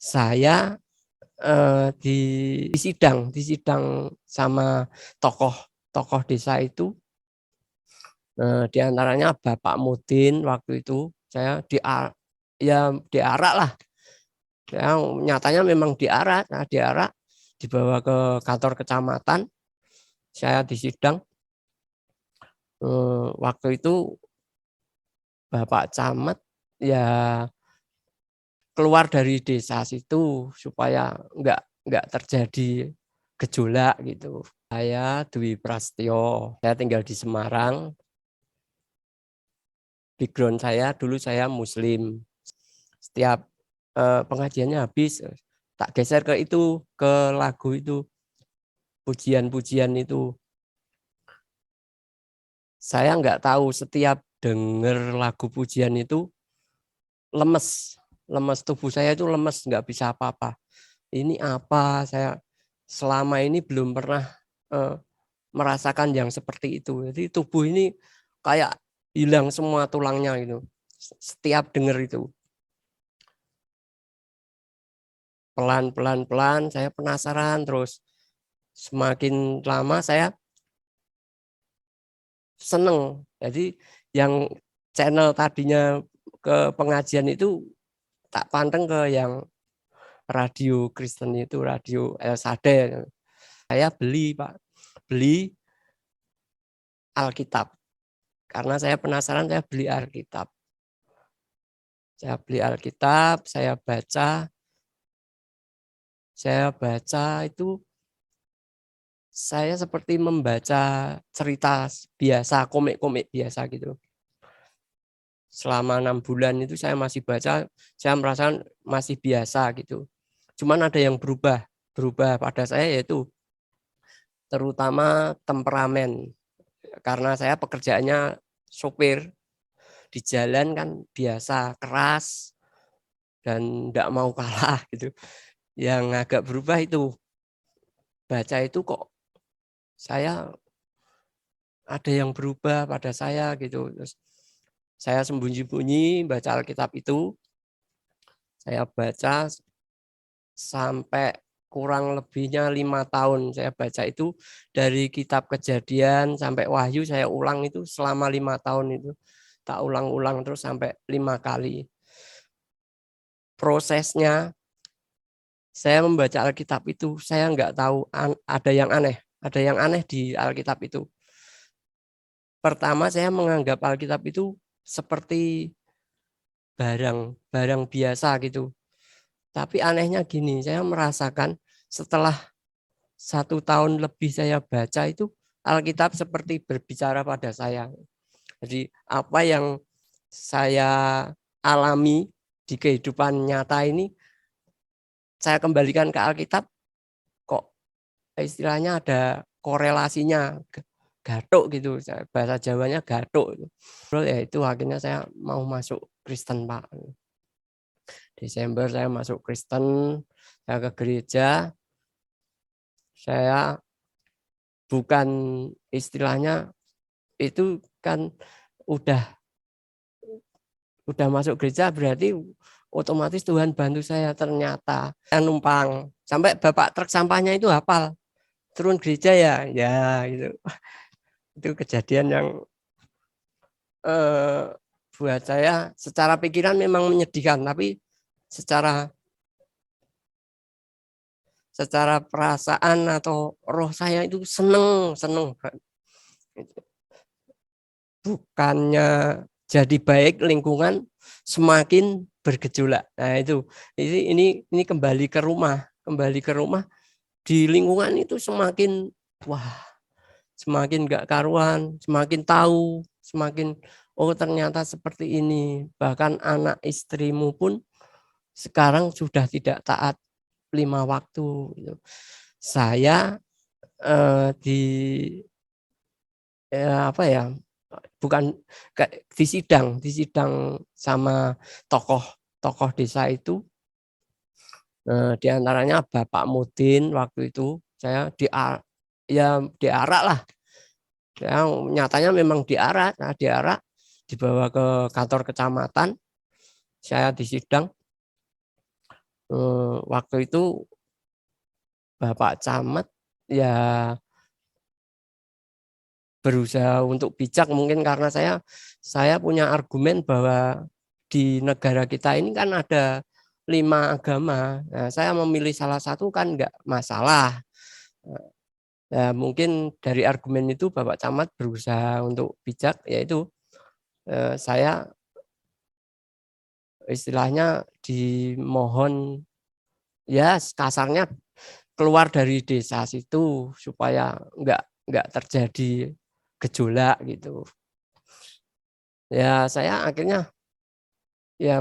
Saya di sidang sama tokoh desa itu, di antaranya Bapak Mudin. Waktu itu saya diarak lah, saya nyatanya memang diarak, dibawa ke kantor kecamatan. Saya disidang, waktu itu Bapak Camat ya keluar dari desa situ supaya nggak terjadi gejolak gitu. Saya Dwi Prasetyo, saya tinggal di Semarang. Background saya dulu saya Muslim. Setiap pengajiannya habis, tak geser ke itu, ke lagu itu, pujian-pujian itu. Saya nggak tahu, setiap denger lagu pujian itu lemes tubuh saya itu lemes, nggak bisa apa-apa. Ini apa, saya selama ini belum pernah merasakan yang seperti itu. Jadi tubuh ini kayak hilang semua tulangnya gitu setiap dengar itu. Pelan saya penasaran, terus semakin lama saya seneng. Jadi yang channel tadinya ke pengajian itu tak panteng ke yang radio Kristen itu, radio El Sade. Saya beli, Pak, beli Alkitab. Karena saya penasaran, saya beli Alkitab. Saya baca itu, saya seperti membaca cerita biasa, komik-komik biasa gitu. Selama 6 bulan itu saya masih baca, saya merasakan masih biasa gitu. Cuman ada yang berubah pada saya, yaitu terutama temperamen. Karena saya pekerjaannya sopir, di jalan kan biasa keras dan enggak mau kalah gitu. Yang agak berubah itu, baca itu kok saya ada yang berubah pada saya gitu. Terus saya sembunyi-sembunyi baca Alkitab itu. Saya baca sampai kurang lebihnya 5 tahun saya baca itu, dari kitab Kejadian sampai Wahyu saya ulang itu selama 5 tahun itu. Tak ulang-ulang terus sampai 5 kali. Prosesnya saya membaca Alkitab itu, saya nggak tahu ada yang aneh di Alkitab itu. Pertama saya menganggap Alkitab itu seperti barang biasa gitu. Tapi anehnya gini, saya merasakan setelah 1 tahun lebih saya baca itu, Alkitab seperti berbicara pada saya. Jadi apa yang saya alami di kehidupan nyata ini, saya kembalikan ke Alkitab, kok istilahnya ada korelasinya, gathuk gitu, bahasa Jawanya gathuk. Terus ya itu akhirnya saya mau masuk Kristen, Pak. Desember saya masuk Kristen, saya ke gereja. Saya bukan istilahnya itu kan udah masuk gereja berarti otomatis Tuhan bantu saya. Ternyata saya numpang sampai bapak truk sampahnya itu hafal, turun gereja ya gitu. Itu kejadian yang buat saya secara pikiran memang menyedihkan, tapi secara perasaan atau roh saya itu seneng. Bukannya jadi baik, lingkungan semakin bergejolak. Nah itu ini kembali ke rumah di lingkungan itu semakin semakin nggak karuan, semakin tahu, semakin ternyata seperti ini. Bahkan anak istrimu pun sekarang sudah tidak taat 5 waktu. Saya di apa ya, bukan di sidang sama tokoh desa itu, di antaranya Bapak Mudin. Waktu itu saya diarak lah, saya nyatanya memang diarak, dibawa ke kantor kecamatan. Saya disidang, Waktu itu Bapak Camat ya berusaha untuk bijak, mungkin karena saya punya argumen bahwa di negara kita ini kan ada 5 agama. Nah, saya memilih salah satu kan enggak masalah. Ya, mungkin dari argumen itu Bapak Camat berusaha untuk bijak, yaitu saya istilahnya dimohon ya kasarnya keluar dari desa situ supaya enggak terjadi gejolak gitu. Ya saya akhirnya ya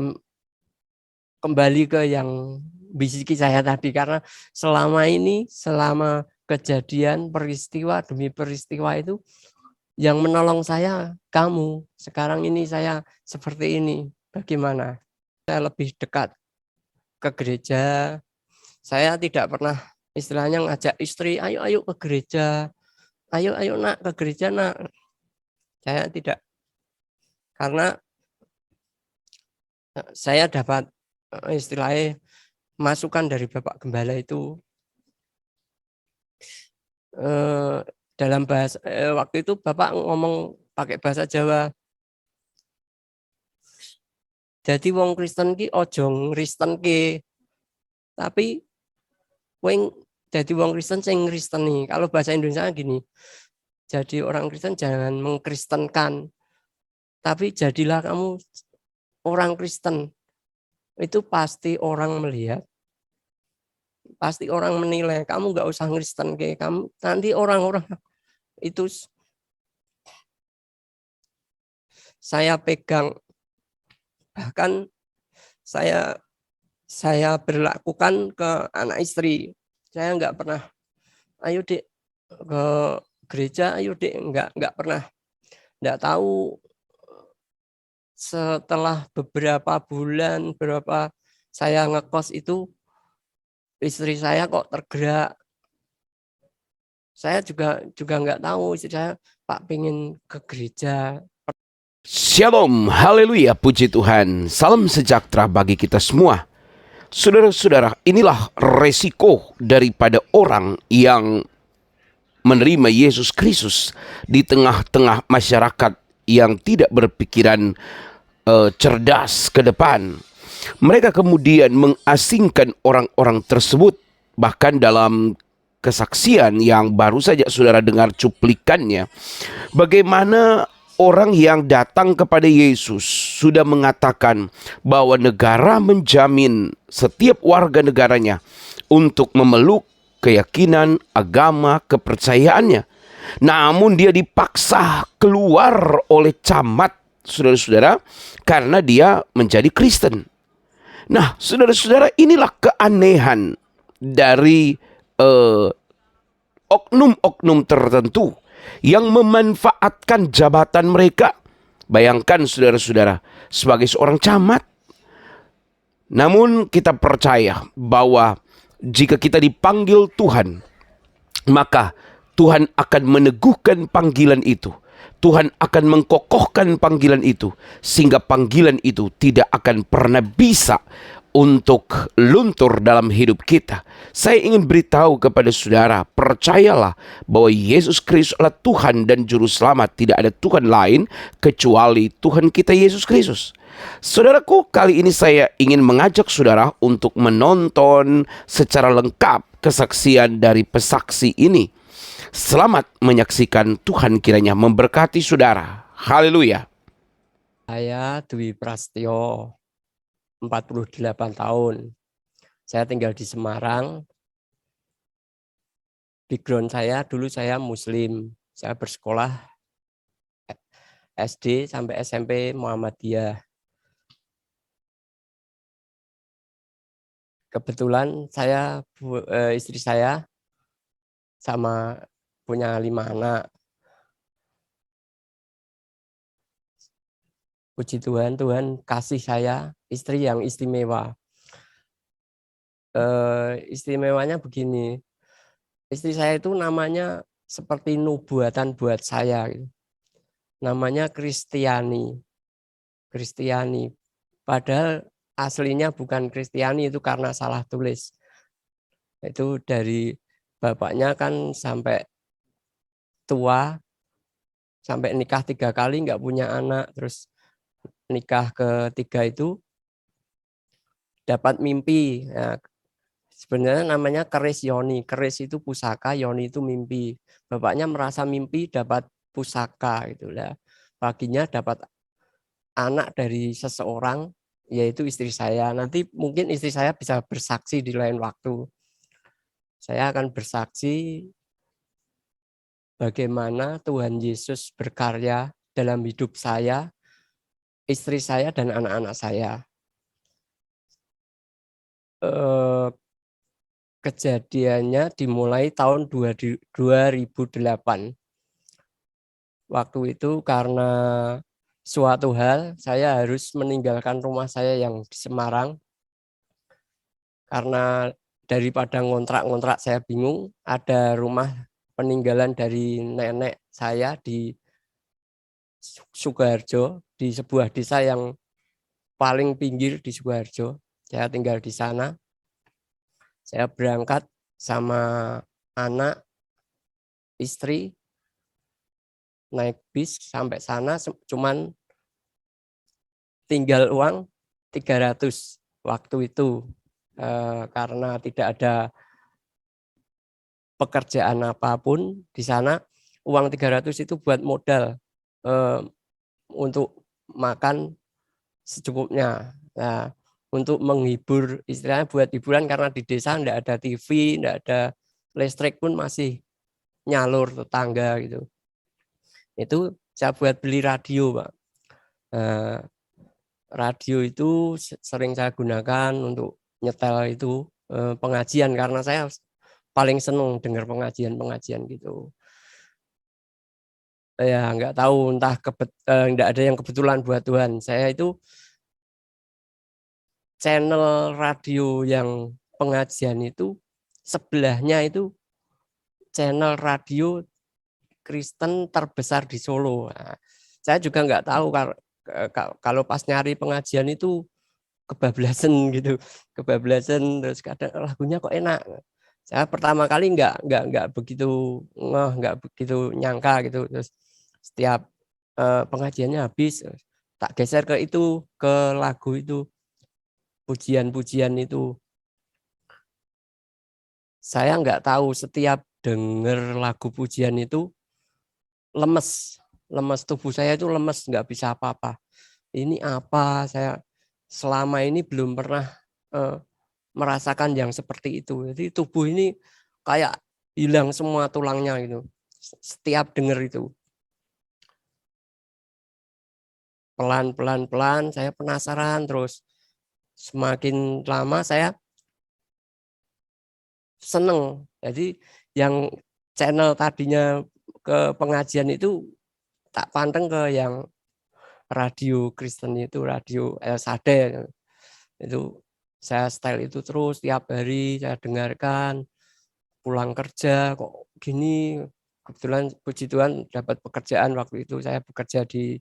kembali ke yang bisiki saya tadi, karena selama kejadian peristiwa demi peristiwa itu yang menolong saya kamu. Sekarang ini saya seperti ini. Bagaimana? Saya lebih dekat ke gereja. Saya tidak pernah istilahnya ngajak istri, ayo ke gereja. Ayo nak ke gereja nak. Saya tidak, karena saya dapat istilahnya masukan dari Bapak Gembala itu dalam bahasa waktu itu Bapak ngomong pakai bahasa Jawa. Jadi wong Kristen ki ojo ngristenke, tapi wong jadi wong Kristen sing ngristeni. Kalau bahasa Indonesia gini, jadi orang Kristen jangan mengkristenkan, tapi jadilah kamu orang Kristen. Itu pasti orang melihat, pasti orang menilai. Kamu nggak usah ngristenke, kamu nanti orang-orang itu saya pegang. Bahkan saya berlakukan ke anak istri. Saya nggak pernah, ayo dek ke gereja, ayo dek, nggak pernah. Nggak tahu setelah beberapa bulan, saya ngekos itu, istri saya kok tergerak. Saya juga nggak tahu, istri saya, Pak pengen ke gereja. Shalom, haleluya, puji Tuhan. Salam sejahtera bagi kita semua. Saudara-saudara, inilah resiko daripada orang yang menerima Yesus Kristus di tengah-tengah masyarakat yang tidak berpikiran cerdas ke depan. Mereka kemudian mengasingkan orang-orang tersebut. Bahkan dalam kesaksian yang baru saja saudara dengar cuplikannya, bagaimana orang yang datang kepada Yesus sudah mengatakan bahwa negara menjamin setiap warga negaranya untuk memeluk keyakinan, agama, kepercayaannya. Namun dia dipaksa keluar oleh camat, saudara-saudara, karena dia menjadi Kristen. Nah, saudara-saudara, inilah keanehan dari oknum-oknum tertentu yang memanfaatkan jabatan mereka. Bayangkan saudara-saudara, sebagai seorang camat. Namun kita percaya bahwa jika kita dipanggil Tuhan, maka Tuhan akan meneguhkan panggilan itu. Tuhan akan mengkokohkan panggilan itu, sehingga panggilan itu tidak akan pernah bisa untuk luntur dalam hidup kita. Saya ingin beritahu kepada saudara, percayalah bahwa Yesus Kristus adalah Tuhan dan Juru Selamat. Tidak ada Tuhan lain kecuali Tuhan kita Yesus Kristus. Saudaraku, kali ini saya ingin mengajak saudara untuk menonton secara lengkap kesaksian dari pesaksi ini. Selamat menyaksikan, Tuhan kiranya memberkati saudara. Haleluya. Saya Dwi Prastyo, 48 tahun. Saya tinggal di Semarang. Background saya dulu saya Muslim. Saya bersekolah SD sampai SMP Muhammadiyah. Kebetulan istri saya sama punya 5 anak. Puji Tuhan, Tuhan kasih saya istri yang istimewa. Istimewanya begini, istri saya itu namanya seperti nubuatan buat saya. Namanya Kristiani. Padahal aslinya bukan Kristiani, itu karena salah tulis. Itu dari bapaknya kan sampai tua, sampai nikah 3 kali nggak punya anak, terus nikah ketiga itu dapat mimpi. Nah, sebenarnya namanya keris yoni. Keris itu pusaka, yoni itu mimpi. Bapaknya merasa mimpi dapat pusaka itulah. Paginya dapat anak dari seseorang, yaitu istri saya. Nanti mungkin istri saya bisa bersaksi di lain waktu. Saya akan bersaksi bagaimana Tuhan Yesus berkarya dalam hidup saya, istri saya, dan anak-anak saya. Kejadiannya dimulai tahun 2008. Waktu itu karena suatu hal saya harus meninggalkan rumah saya yang di Semarang. Karena daripada ngontrak-ngontrak saya bingung, ada rumah peninggalan dari nenek saya di Sukoharjo, di sebuah desa yang paling pinggir di Sukoharjo. Saya tinggal di sana. Saya berangkat sama anak, istri, naik bis sampai sana, cuman tinggal uang 300 waktu itu. Karena tidak ada pekerjaan apapun di sana, uang 300 itu buat modal untuk makan secukupnya. Nah, untuk menghibur, istilahnya buat hiburan, karena di desa enggak ada TV, enggak ada listrik pun masih nyalur tetangga gitu. Itu saya buat beli radio, Pak. Radio itu sering saya gunakan untuk nyetel itu pengajian, karena saya paling senang dengar pengajian gitu. Ya nggak tahu, entah nggak ada yang kebetulan buat Tuhan. Saya itu channel radio yang pengajian itu sebelahnya itu channel radio Kristen terbesar di Solo. Nah, saya juga nggak tahu kalau pas nyari pengajian itu kebablasan gitu, kebablasan, terus kadang lagunya kok enak. Saya pertama kali nggak begitu nggak begitu nyangka gitu. Terus setiap pengajiannya habis, tak geser ke itu, ke lagu itu, pujian-pujian itu. Saya nggak tahu, setiap denger lagu pujian itu lemes tubuh saya itu lemes, nggak bisa apa-apa. Ini apa, saya selama ini belum pernah merasakan yang seperti itu. Jadi tubuh ini kayak hilang semua tulangnya gitu setiap dengar itu. Pelan saya penasaran, terus semakin lama saya seneng. Jadi yang channel tadinya ke pengajian itu tak panteng ke yang radio Kristen itu, radio El Sade. Itu saya style itu terus tiap hari saya dengarkan. Pulang kerja kok gini, kebetulan puji Tuhan dapat pekerjaan waktu itu. Saya bekerja di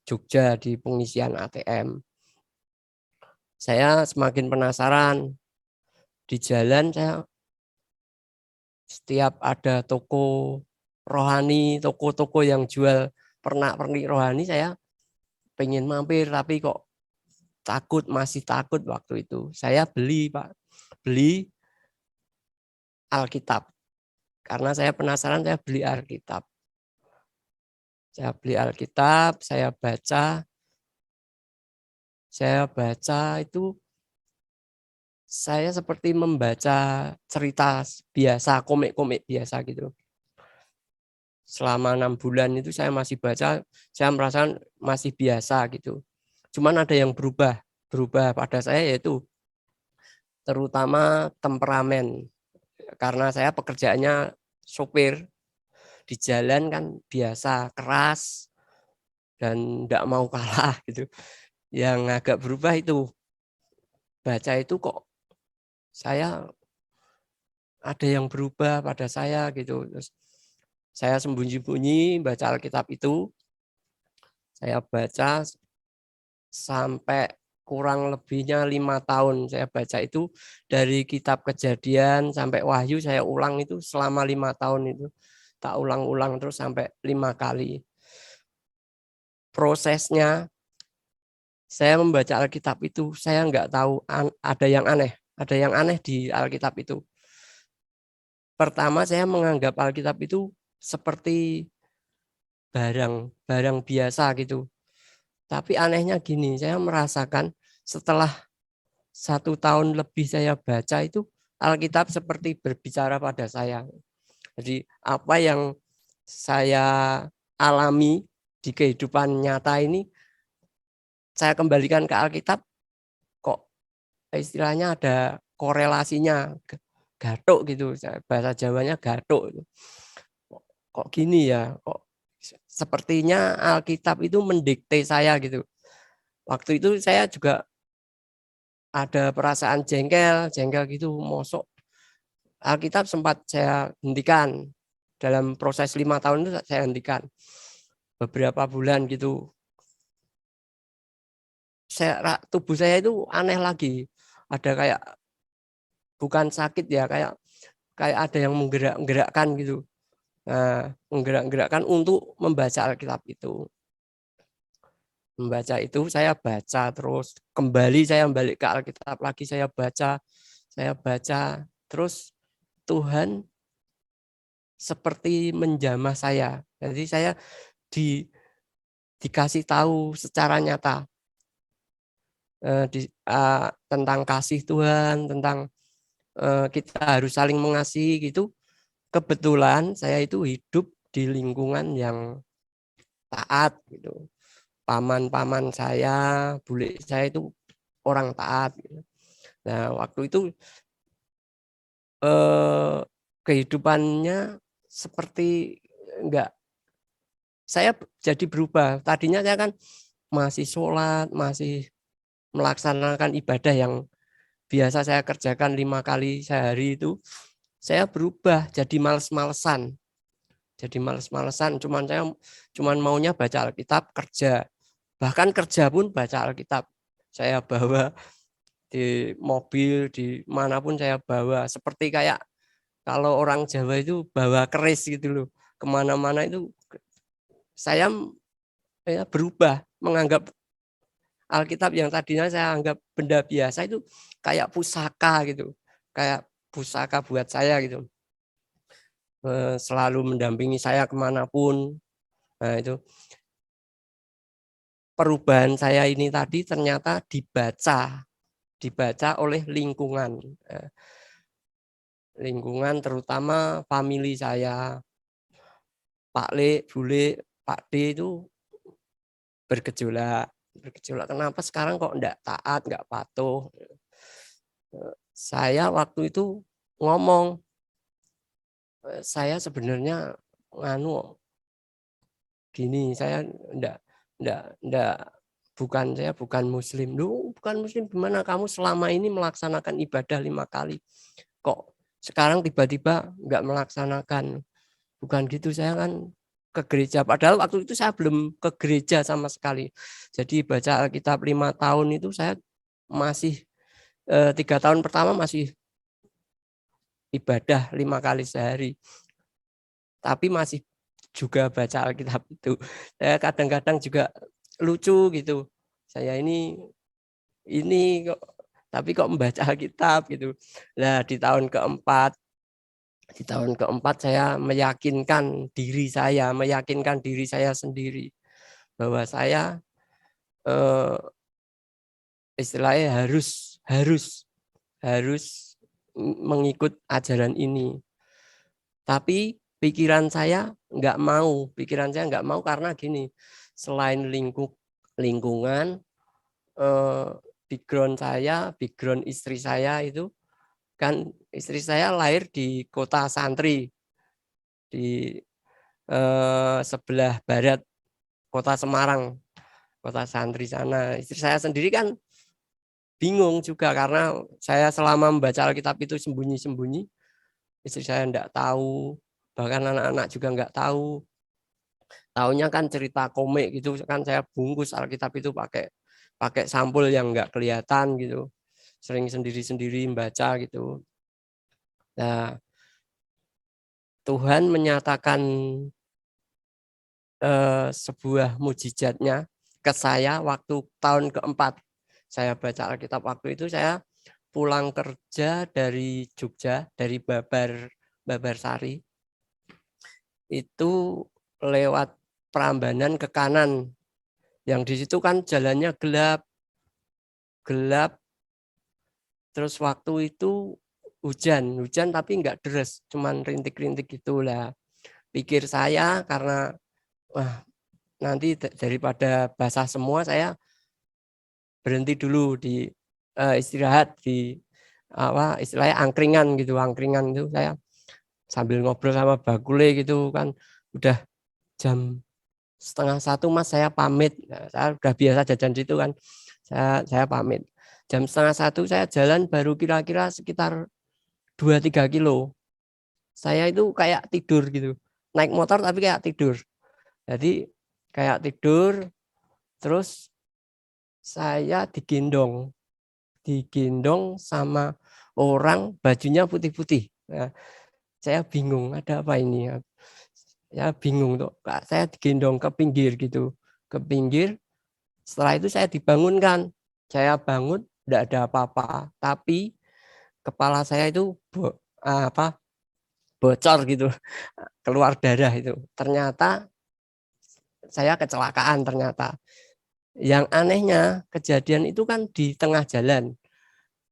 Jogja di pengisian ATM. Saya semakin penasaran. Di jalan saya setiap ada toko rohani, toko-toko yang jual pernak-pernik rohani, saya pengen mampir, tapi kok masih takut waktu itu. Saya beli, Pak. Beli Alkitab. Karena saya penasaran, saya beli Alkitab. Saya beli Alkitab, saya baca itu, saya seperti membaca cerita biasa, komik-komik biasa gitu. Selama 6 bulan itu saya masih baca, saya merasakan masih biasa gitu. Cuman ada yang berubah pada saya, yaitu terutama temperamen. Karena saya pekerjaannya sopir, di jalan kan biasa keras dan enggak mau kalah gitu. Yang agak berubah itu, baca itu kok saya ada yang berubah pada saya gitu. Terus saya sembunyi-sembunyi baca Alkitab itu. Saya baca sampai kurang lebihnya 5 tahun saya baca itu, dari kitab Kejadian sampai Wahyu saya ulang itu selama 5 tahun itu. Tak ulang-ulang terus sampai 5 kali. Prosesnya saya membaca Alkitab itu, saya nggak tahu ada yang aneh. Ada yang aneh di Alkitab itu. Pertama saya menganggap Alkitab itu seperti barang biasa gitu. Tapi anehnya gini, saya merasakan setelah 1 tahun lebih saya baca itu, Alkitab seperti berbicara pada saya. Jadi apa yang saya alami di kehidupan nyata ini, saya kembalikan ke Alkitab, kok istilahnya ada korelasinya, gatuk gitu, bahasa Jawanya gatuk. Kok gini ya, kok sepertinya Alkitab itu mendikte saya gitu. Waktu itu saya juga ada perasaan jengkel gitu, mosok Alkitab sempat saya hentikan. Dalam proses 5 tahun itu saya hentikan. Beberapa bulan gitu. Tubuh saya itu aneh lagi. Ada kayak, bukan sakit ya, kayak ada yang menggerak-gerakkan gitu. Nah, menggerak-gerakkan untuk membaca Alkitab itu. Membaca itu saya baca terus. Kembali saya balik ke Alkitab lagi, saya baca. Terus Tuhan seperti menjamah saya. Jadi saya dikasih tahu secara nyata tentang kasih Tuhan, tentang kita harus saling mengasihi gitu. Kebetulan saya itu hidup di lingkungan yang taat gitu. Paman-paman saya, bule saya itu orang taat gitu. Nah, waktu itu kehidupannya seperti enggak, saya jadi berubah. Tadinya saya kan masih sholat, masih melaksanakan ibadah yang biasa saya kerjakan 5 kali sehari itu, saya berubah jadi males-malesan. Cuman maunya baca Alkitab, kerja. Bahkan kerja pun baca Alkitab. Saya bawa di mobil, di manapun saya bawa. Seperti kayak kalau orang Jawa itu bawa keris gitu loh. Kemana-mana itu saya berubah, menganggap Alkitab yang tadinya saya anggap benda biasa itu kayak pusaka gitu. Kayak pusaka buat saya gitu. Selalu mendampingi saya kemanapun. Nah itu perubahan saya ini tadi ternyata dibaca oleh lingkungan. Lingkungan terutama famili saya. Pak Le, Bule, Pak D itu bergejolak. Kenapa sekarang kok enggak taat, enggak patuh? Saya waktu itu ngomong, saya sebenarnya gini, saya saya bukan Muslim. Lu bukan Muslim gimana? Kamu selama ini melaksanakan ibadah 5 kali. Kok sekarang tiba-tiba enggak melaksanakan? Bukan gitu, saya kan ke gereja. Padahal waktu itu saya belum ke gereja sama sekali. Jadi baca Alkitab 5 tahun itu saya masih 3 tahun pertama masih ibadah 5 kali sehari. Tapi masih juga baca Alkitab itu. Saya kadang-kadang juga lucu gitu. Saya ini kok, tapi kok membaca Alkitab gitu. Nah, di tahun keempat saya meyakinkan diri saya sendiri bahwa saya istilahnya harus mengikut ajaran ini. Tapi pikiran saya nggak mau karena gini, selain lingkungan, background istri saya itu kan, istri saya lahir di kota santri di sebelah barat kota Semarang, kota santri sana. Istri saya sendiri kan bingung juga karena saya selama membaca Alkitab itu sembunyi-sembunyi. Istri saya enggak tahu, bahkan anak-anak juga enggak tahu. Taunya kan cerita komik gitu kan, saya bungkus Alkitab itu pakai pakai sampul yang nggak kelihatan gitu, sering sendiri-sendiri membaca gitu. Nah, Tuhan menyatakan sebuah mujizatnya ke saya waktu tahun keempat saya baca Alkitab. Waktu itu saya pulang kerja dari Jogja, dari Babarsari, itu lewat Prambanan ke kanan. Yang di situ kan jalannya gelap. Terus waktu itu hujan tapi nggak deres, cuman rintik-rintik gitulah. Pikir saya karena wah nanti daripada basah semua saya berhenti dulu di istirahat di apa istilahnya angkringan itu saya sambil ngobrol sama bakule gitu kan, udah jam 12:30 Mas saya pamit. Nah, saya udah biasa jajan situ kan, saya pamit jam 12:30 saya jalan baru kira-kira sekitar 2-3 kilo. Saya itu kayak tidur gitu, naik motor tapi kayak tidur, jadi kayak tidur. Terus saya digendong sama orang bajunya putih-putih. Nah, saya bingung ada apa ini ya. Ya bingung tuh. Saya digendong ke pinggir gitu. Ke pinggir. Setelah itu saya dibangunkan. Saya bangun tidak ada apa-apa. Tapi kepala saya itu bocor gitu. Keluar darah itu. Ternyata saya kecelakaan ternyata. Yang anehnya kejadian itu kan di tengah jalan.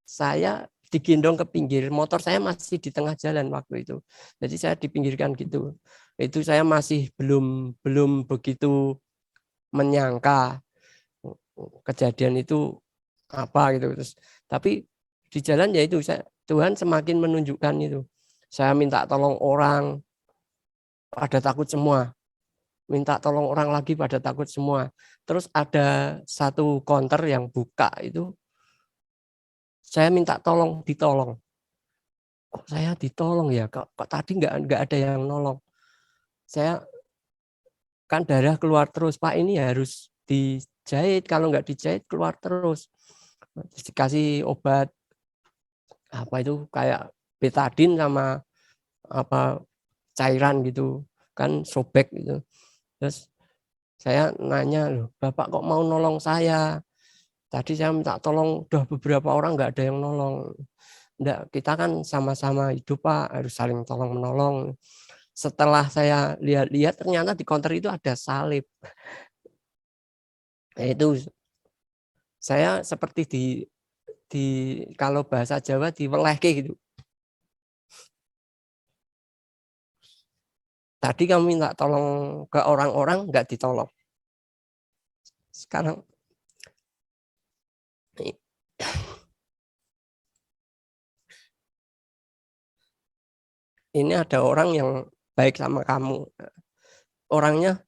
Saya digendong ke pinggir, motor saya masih di tengah jalan waktu itu. Jadi saya dipinggirkan gitu. Itu saya masih belum begitu menyangka kejadian itu apa gitu. Terus tapi di jalan ya itu Tuhan semakin menunjukkan itu. Saya minta tolong orang pada takut semua. Minta tolong orang lagi pada takut semua. Terus ada satu konter yang buka itu, saya minta ditolong. Kok saya ditolong ya? Kok tadi nggak ada yang nolong? Saya kan darah keluar terus, Pak, ini harus dijahit. Kalau nggak dijahit keluar terus. Terus dikasih obat apa itu kayak betadin sama apa cairan gitu kan sobek gitu. Terus saya nanya, loh Bapak kok mau nolong saya? Tadi saya minta tolong, udah beberapa orang nggak ada yang nolong. Nggak, kita kan sama-sama hidup Pak, harus saling tolong menolong. Setelah saya lihat-lihat ternyata di konter itu ada salib. Nah, itu saya seperti di kalau bahasa Jawa diwelehke gitu. Tadi kamu minta tolong ke orang-orang nggak ditolong. Sekarang ini ada orang yang baik sama kamu. Orangnya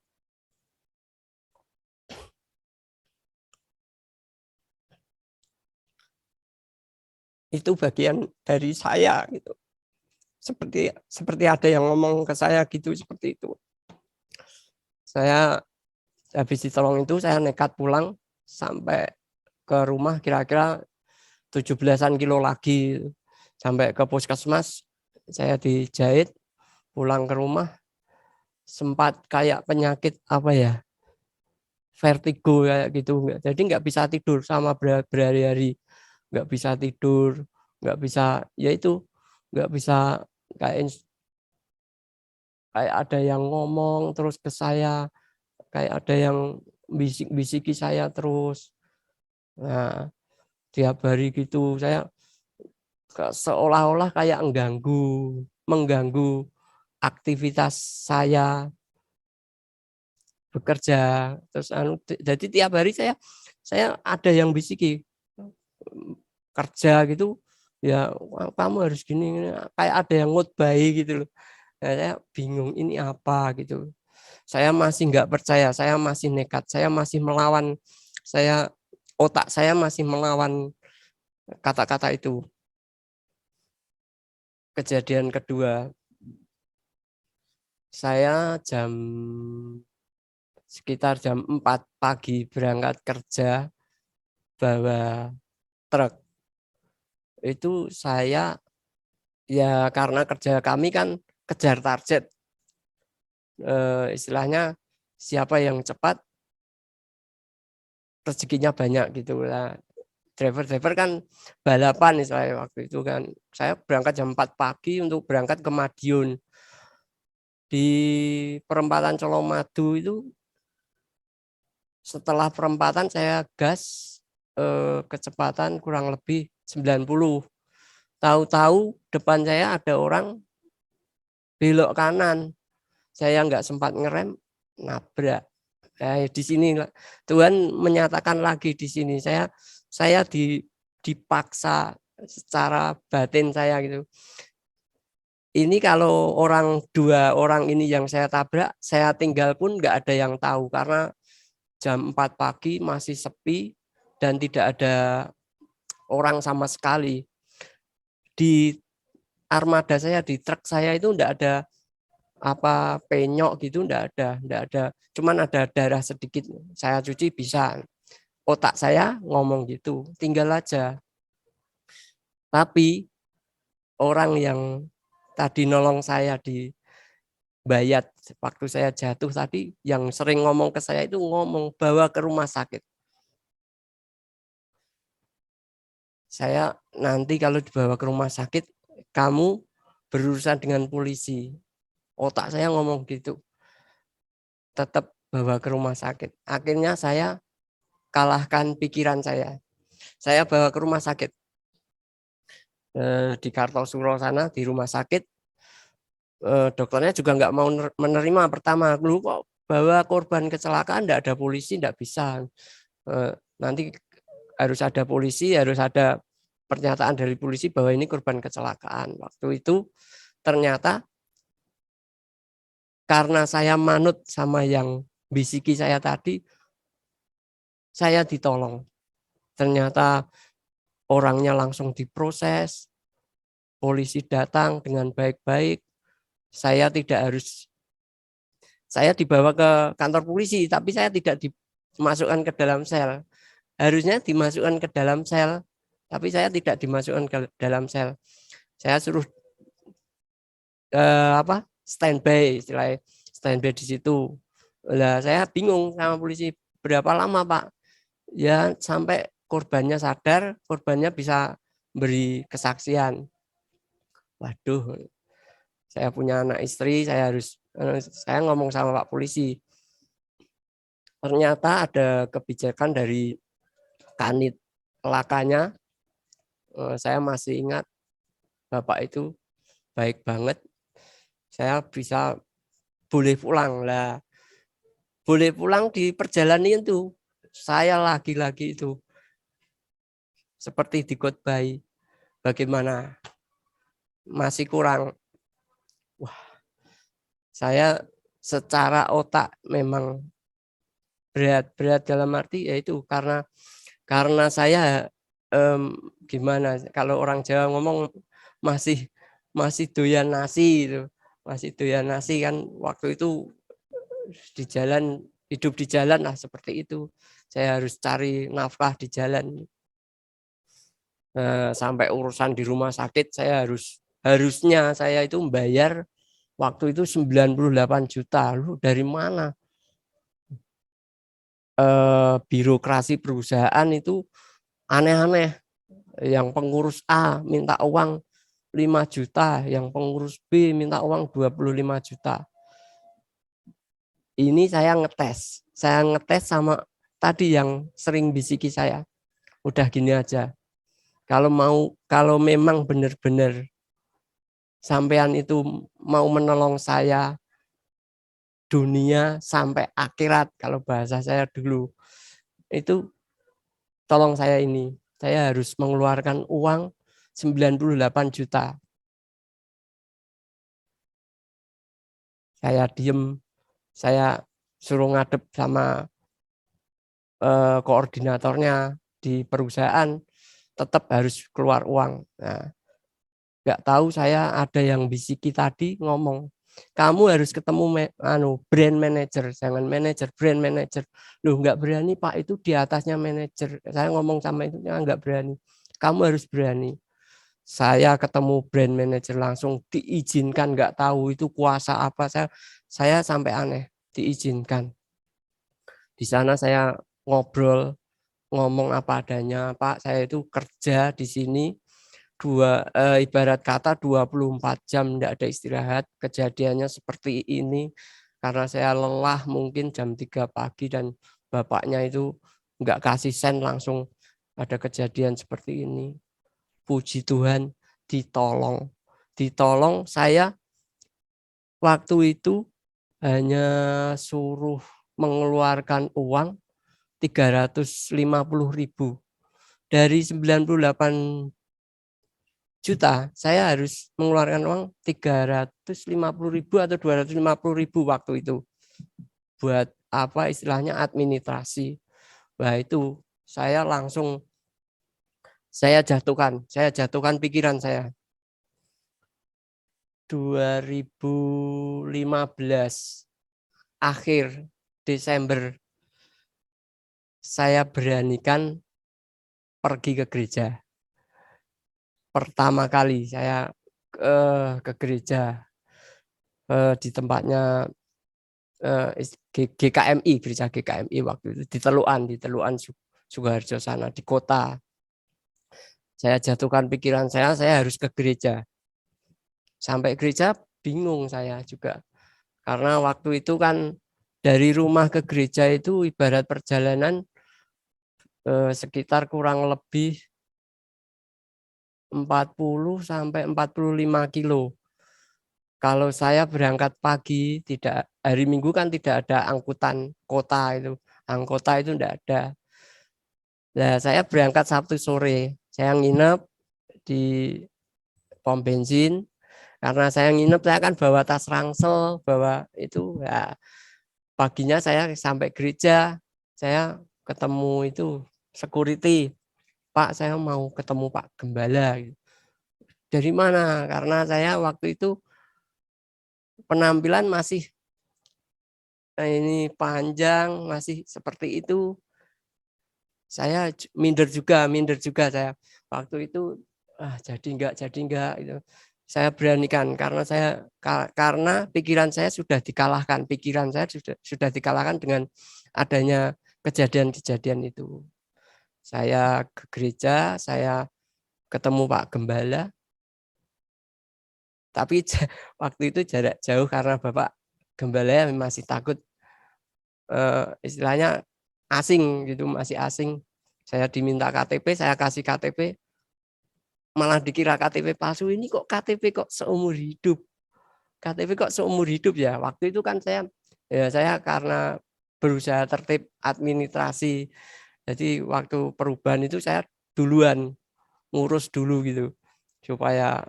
itu bagian dari saya gitu. Seperti ada yang ngomong ke saya gitu seperti itu. Saya habis ditolong itu saya nekat pulang sampai ke rumah kira-kira 17-an kilo lagi. Sampai ke puskesmas saya dijahit, pulang ke rumah sempat kayak penyakit apa ya, vertigo kayak gitu. Jadi nggak bisa tidur sama berhari-hari, nggak bisa tidur, nggak bisa, ya itu nggak bisa, kayak ada yang ngomong terus ke saya, kayak ada yang bisik-bisiki saya terus. Nah, tiap hari gitu saya seolah-olah kayak mengganggu aktivitas saya bekerja. Terus jadi tiap hari saya ada yang bisiki kerja gitu ya, kamu harus gini, kayak ada yang ngutbahi gitu loh. Nah, saya bingung ini apa gitu. Saya masih nggak percaya, saya masih nekat, saya masih melawan, otak saya masih melawan kata-kata itu. Kejadian kedua, saya sekitar jam 4 pagi berangkat kerja. bawa truk. Itu saya ya karena kerja kami kan kejar target. Istilahnya siapa yang cepat rezekinya banyak gitu lah. Driver kan balapan istilahnya waktu itu kan. Saya berangkat jam 4 pagi untuk berangkat ke Madiun. Di perempatan Colomadu itu setelah perempatan saya gas kecepatan kurang lebih 90. Tahu-tahu depan saya ada orang belok kanan. Saya nggak sempat ngerem, nabrak. Di sini Tuhan menyatakan lagi di sini saya dipaksa secara batin saya gitu. Ini kalau dua orang ini yang saya tabrak, saya tinggal pun nggak ada yang tahu karena jam 4 pagi masih sepi dan tidak ada orang sama sekali. Di armada saya, di truk saya itu enggak ada apa penyok gitu, enggak ada. Cuman ada darah sedikit. Saya cuci bisa. Otak saya ngomong gitu, tinggal aja. Tapi orang yang tadi nolong saya di Bayat waktu saya jatuh tadi, yang sering ngomong ke saya itu ngomong bawa ke rumah sakit. Saya nanti kalau dibawa ke rumah sakit, kamu berurusan dengan polisi. Otak saya ngomong gitu. Tetap bawa ke rumah sakit. Akhirnya saya kalahkan pikiran saya. Saya bawa ke rumah sakit. Di Kartosuro sana, di rumah sakit. Dokternya juga nggak mau menerima pertama. Lu kok bawa korban kecelakaan, enggak ada polisi, enggak bisa. Nanti harus ada polisi, harus ada pernyataan dari polisi bahwa ini korban kecelakaan. Waktu itu ternyata karena saya manut sama yang bisiki saya tadi, saya ditolong. Ternyata orangnya langsung diproses, polisi datang dengan baik-baik. Saya dibawa ke kantor polisi, tapi saya tidak dimasukkan ke dalam sel. Harusnya dimasukkan ke dalam sel, tapi saya tidak dimasukkan ke dalam sel. Saya suruh standby, istilahnya standby di situ. Lah saya bingung sama polisi, berapa lama Pak? Ya sampai korbannya sadar, korbannya bisa beri kesaksian. Waduh, saya punya anak istri, saya ngomong sama Pak polisi. Ternyata ada kebijakan dari Kanit Lakanya. Saya masih ingat Bapak itu baik banget. Saya bisa boleh pulang lah. Boleh pulang di perjalanan itu. Saya lagi-lagi itu seperti dikhotbahi. Bagaimana? Masih kurang. Wah, saya secara otak memang berat dalam arti yaitu karena saya gimana kalau orang Jawa ngomong masih doyan nasi itu. Masih doyan nasi kan waktu itu hidup di jalan lah seperti itu. Saya harus cari nafkah di jalan. Sampai urusan di rumah sakit saya harusnya saya itu membayar waktu itu 98 juta. Lu dari mana? Birokrasi perusahaan itu aneh-aneh. Yang pengurus A minta uang 5 juta, yang pengurus B minta uang 25 juta. Ini saya ngetes sama tadi yang sering bisiki saya. Udah gini aja. Kalau memang benar-benar sampean itu mau menolong saya dunia sampai akhirat, kalau bahasa saya dulu, itu tolong saya ini. Saya harus mengeluarkan uang 98 juta. Saya diem, saya suruh ngadep sama koordinatornya di perusahaan, tetap harus keluar uang. Nah, nggak tahu saya ada yang bisiki tadi ngomong, kamu harus ketemu brand manager, jangan manager, brand manager. Loh, nggak berani Pak, itu di atasnya manager. Saya ngomong sama itu nggak berani. Kamu harus berani. Saya ketemu brand manager langsung diizinkan, nggak tahu itu kuasa apa. Saya sampai aneh, diizinkan. Di sana saya ngobrol, ngomong apa adanya, Pak, saya itu kerja di sini ibarat kata 24 jam tidak ada istirahat. Kejadiannya seperti ini karena saya lelah, mungkin jam 3 pagi dan bapaknya itu nggak kasih sen, langsung ada kejadian seperti ini. Puji Tuhan, ditolong. Ditolong, saya waktu itu hanya suruh mengeluarkan uang 350.000 dari 98 juta. Saya harus mengeluarkan uang 350.000 atau 250.000 waktu itu buat apa istilahnya administrasi. Nah, itu saya langsung saya jatuhkan pikiran saya. 2015 akhir Desember saya beranikan pergi ke gereja. Pertama kali saya ke gereja di tempatnya GKMI, gereja GKMI waktu itu di Teluan Sukoharjo sana di kota. Saya jatuhkan pikiran saya harus ke gereja. Sampai gereja bingung saya juga. Karena waktu itu kan dari rumah ke gereja itu ibarat perjalanan sekitar kurang lebih 40 sampai 45 kilo. Kalau saya berangkat pagi, hari Minggu kan tidak ada angkutan kota itu. Angkota itu tidak ada. Nah, saya berangkat Sabtu sore. Saya nginep di pom bensin. Karena saya nginep, saya kan bawa tas ransel, bawa itu. Ya, paginya saya sampai gereja, saya ketemu itu security. Pak, saya mau ketemu Pak Gembala. Dari mana? Karena saya waktu itu penampilan masih ini panjang, masih seperti itu. Saya minder juga saya. Waktu itu jadi enggak itu. Saya beranikan karena pikiran saya sudah dikalahkan. Pikiran saya sudah dikalahkan dengan adanya kejadian-kejadian itu. Saya ke gereja, saya ketemu Pak Gembala. Tapi waktu itu jarak jauh karena Bapak Gembala masih takut istilahnya asing gitu, masih asing. Saya diminta KTP, saya kasih KTP, malah dikira KTP palsu. Ini kok KTP kok seumur hidup. KTP kok seumur hidup ya. Waktu itu kan saya karena berusaha tertib administrasi. Jadi waktu perubahan itu saya duluan ngurus dulu gitu. Supaya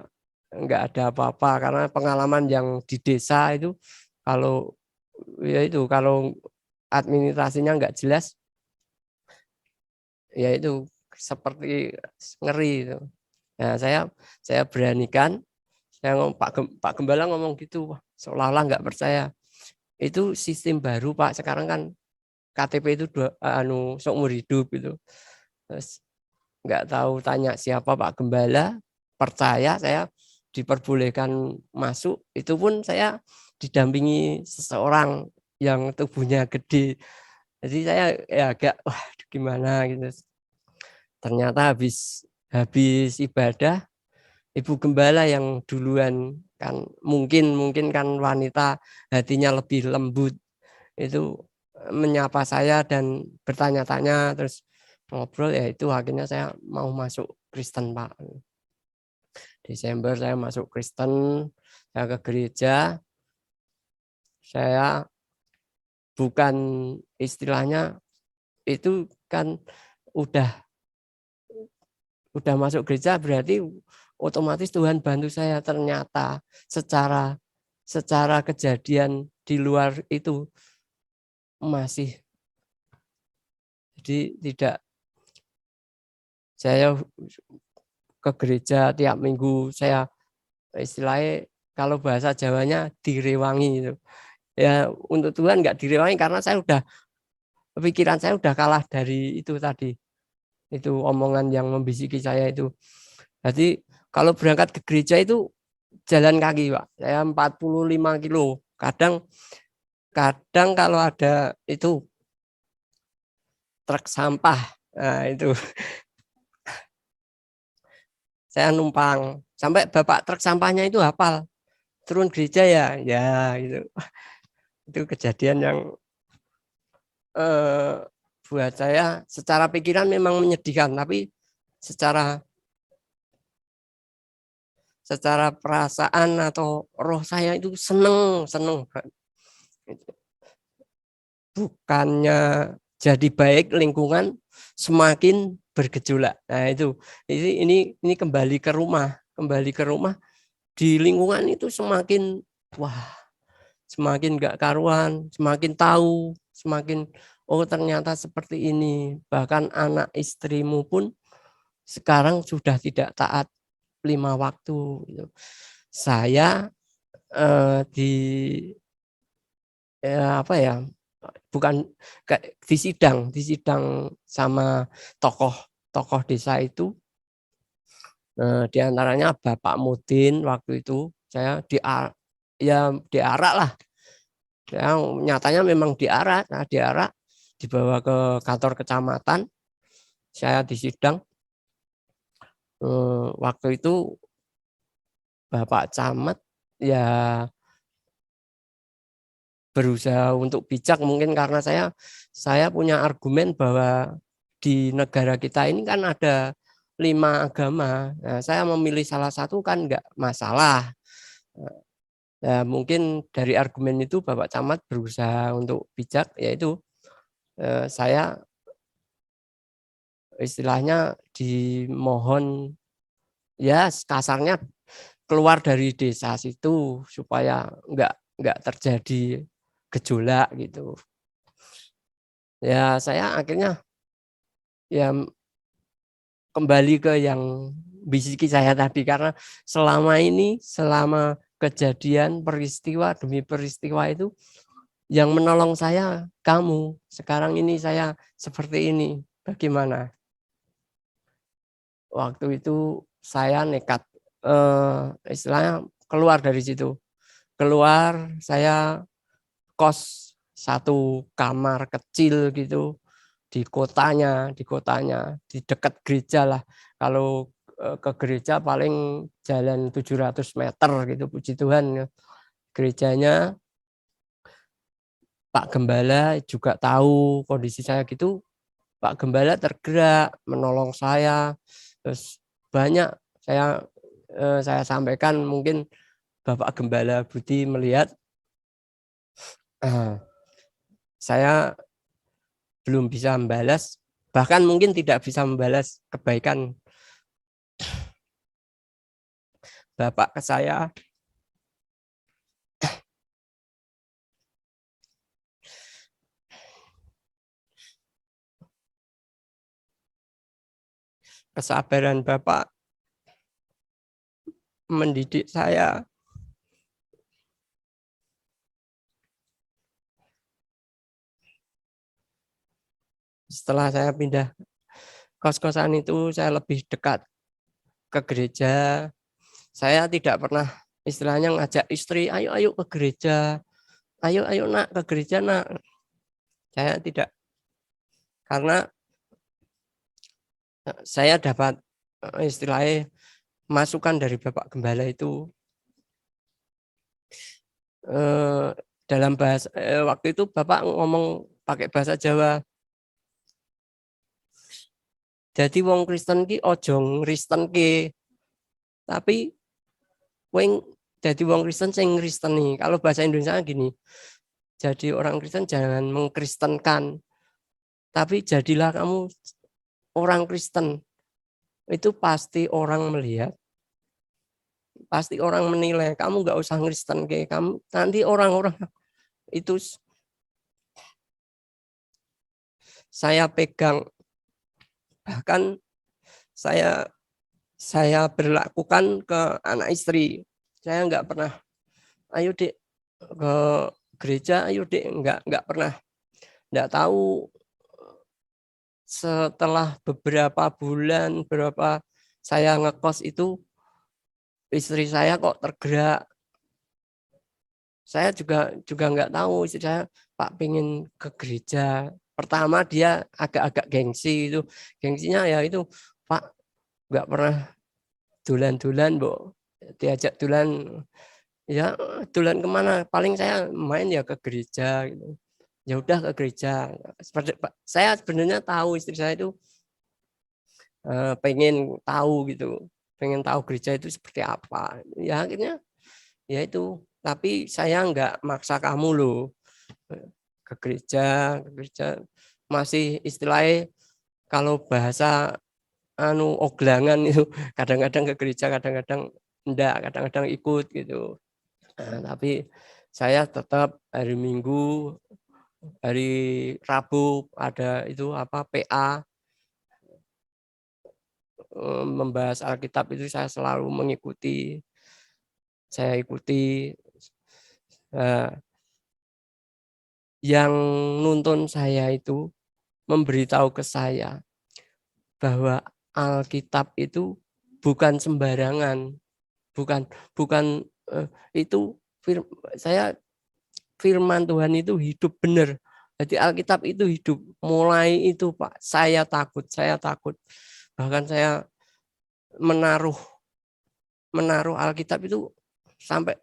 enggak ada apa-apa, karena pengalaman yang di desa itu kalau administrasinya enggak jelas, ya itu seperti ngeri itu. Nah, saya beranikan, saya ngomong Pak Gembala ngomong gitu, seolah-olah nggak percaya. Itu sistem baru Pak, sekarang kan KTP itu seumur hidup gitu. Terus nggak tahu tanya siapa Pak Gembala, percaya saya diperbolehkan masuk. Itu pun saya didampingi seseorang yang tubuhnya gede. Jadi saya ya agak gimana gitu. Ternyata habis ibadah, Ibu Gembala yang duluan, kan mungkin kan wanita hatinya lebih lembut, itu menyapa saya dan bertanya-tanya, terus ngobrol, ya itu akhirnya saya mau masuk Kristen Pak. Desember saya masuk Kristen, saya ke gereja, saya bukan istilahnya itu kan udah masuk gereja berarti otomatis Tuhan bantu saya. Ternyata secara kejadian di luar itu masih, jadi tidak, saya ke gereja tiap minggu, saya istilahnya kalau bahasa Jawanya direwangi itu. Ya untuk Tuhan nggak direwangi karena pikiran saya udah kalah dari itu tadi. Itu omongan yang membisiki saya itu. Jadi kalau berangkat ke gereja itu jalan kaki, Pak. Saya 45 kilo. Kadang kalau ada itu truk sampah, nah itu saya numpang. Sampai bapak truk sampahnya itu hafal. Turun gereja ya gitu. Itu kejadian yang buat saya secara pikiran memang menyedihkan, tapi secara perasaan atau roh saya itu seneng. Bukannya jadi baik, lingkungan semakin bergejolak. Nah itu ini kembali ke rumah di lingkungan itu semakin semakin nggak karuan, semakin tahu, semakin oh ternyata seperti ini. Bahkan anak istrimu pun sekarang sudah tidak taat 5 waktu. Saya bukan di sidang sama tokoh desa itu, di antaranya Bapak Mudin. Waktu itu saya diarak lah. Yang nyatanya memang diarak dibawa ke kantor kecamatan. Saya disidang. Waktu itu Bapak Camat ya berusaha untuk bijak, mungkin karena saya punya argumen bahwa di negara kita ini kan ada 5 agama. Nah, saya memilih salah satu kan enggak masalah. Nah, mungkin dari argumen itu Bapak Camat berusaha untuk bijak, yaitu saya istilahnya dimohon ya kasarnya keluar dari desa situ supaya enggak terjadi gejolak gitu. Ya saya akhirnya ya kembali ke yang bisiki saya tadi, karena selama kejadian peristiwa demi peristiwa itu yang menolong saya kamu. Sekarang ini saya seperti ini. Bagaimana? Waktu itu saya nekat istilahnya keluar dari situ. Keluar, saya kos 1 kamar kecil gitu di kotanya, di dekat gereja lah. Kalau ke gereja paling jalan 700 meter gitu, puji Tuhan. Gerejanya Pak Gembala juga tahu kondisi saya gitu. Pak Gembala tergerak menolong saya. Terus banyak saya sampaikan, mungkin Bapak Gembala Budi melihat saya belum bisa membalas, bahkan mungkin tidak bisa membalas kebaikan Bapak ke saya. Kesabaran Bapak mendidik saya. Setelah saya pindah kos-kosan itu, saya lebih dekat ke gereja. Saya tidak pernah istilahnya ngajak istri, ayo ke gereja. Ayo nak ke gereja nak. Saya tidak. Karena saya dapat istilahnya masukan dari Bapak Gembala itu. Dalam bahasa waktu itu Bapak ngomong pakai bahasa Jawa. Jadi wong Kristen ki ojo ngristenke, tapi wong jadi wong Kristen sing ngristeni. Kalau bahasa Indonesia gini, jadi orang Kristen jangan mengkristenkan, tapi jadilah kamu orang Kristen. Itu pasti orang melihat, pasti orang menilai. Kamu nggak usah ngristenke, kamu nanti orang-orang itu saya pegang. Bahkan saya berlakukan ke anak istri. Saya nggak pernah ayo Dek ke gereja, ayo Dek, enggak pernah, enggak tahu setelah beberapa bulan, saya ngekos itu, istri saya kok tergerak. Saya juga enggak tahu, istri saya, Pak pengen ke gereja. Pertama dia agak-agak gengsi itu. Gengsinya ya itu, Pak enggak pernah dulan-dulan, Mbok. Diajak dulan, ya dulan kemana? Paling saya main ya ke gereja gitu. Ya udah ke gereja. Saya sebenarnya tahu istri saya itu pengen tahu gitu, pengen tahu gereja itu seperti apa. Ya akhirnya ya itu, tapi saya nggak maksa kamu loh ke gereja masih istilahnya kalau bahasa oglangan itu, kadang-kadang ke gereja, kadang-kadang enggak, kadang-kadang ikut gitu. Tapi saya tetap hari Minggu, hari Rabu ada itu apa PA, membahas Alkitab itu saya selalu mengikuti. Saya ikuti. Yang nuntun saya itu memberitahu ke saya bahwa Alkitab itu bukan sembarangan, bukan bukan itu saya firman Tuhan itu hidup benar. Jadi Alkitab itu hidup. Mulai itu Pak, saya takut. Bahkan saya menaruh Alkitab itu sampai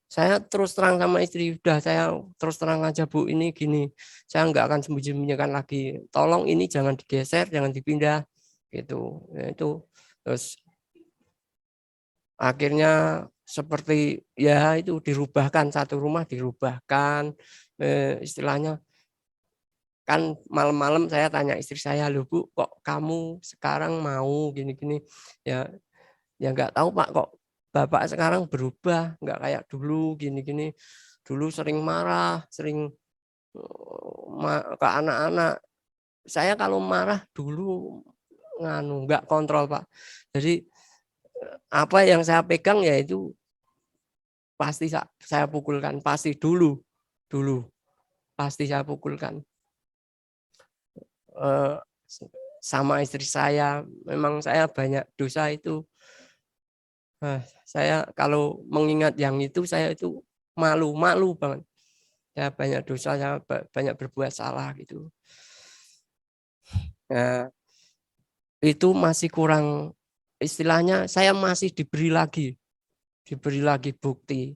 saya terus terang sama istri, udah saya terus terang aja Bu, ini gini, saya nggak akan sembunyi-sembunyikan lagi. Tolong ini jangan digeser, jangan dipindah, gitu. Ya, itu terus akhirnya seperti ya itu dirubahkan, satu rumah dirubahkan, istilahnya kan malam-malam saya tanya istri saya, loh Bu, kok kamu sekarang mau gini-gini, ya nggak tahu Pak, kok Bapak sekarang berubah, nggak kayak dulu gini-gini. Dulu sering marah, sering ke anak-anak. Saya kalau marah dulu nggak kontrol Pak. Jadi apa yang saya pegang ya itu pasti saya pukulkan, pasti dulu pasti saya pukulkan. Sama istri saya, memang saya banyak dosa itu. Saya kalau mengingat yang itu, saya itu malu banget. Ya banyak dosa, saya banyak berbuat salah gitu. Nah, itu masih kurang, istilahnya saya masih diberi lagi bukti.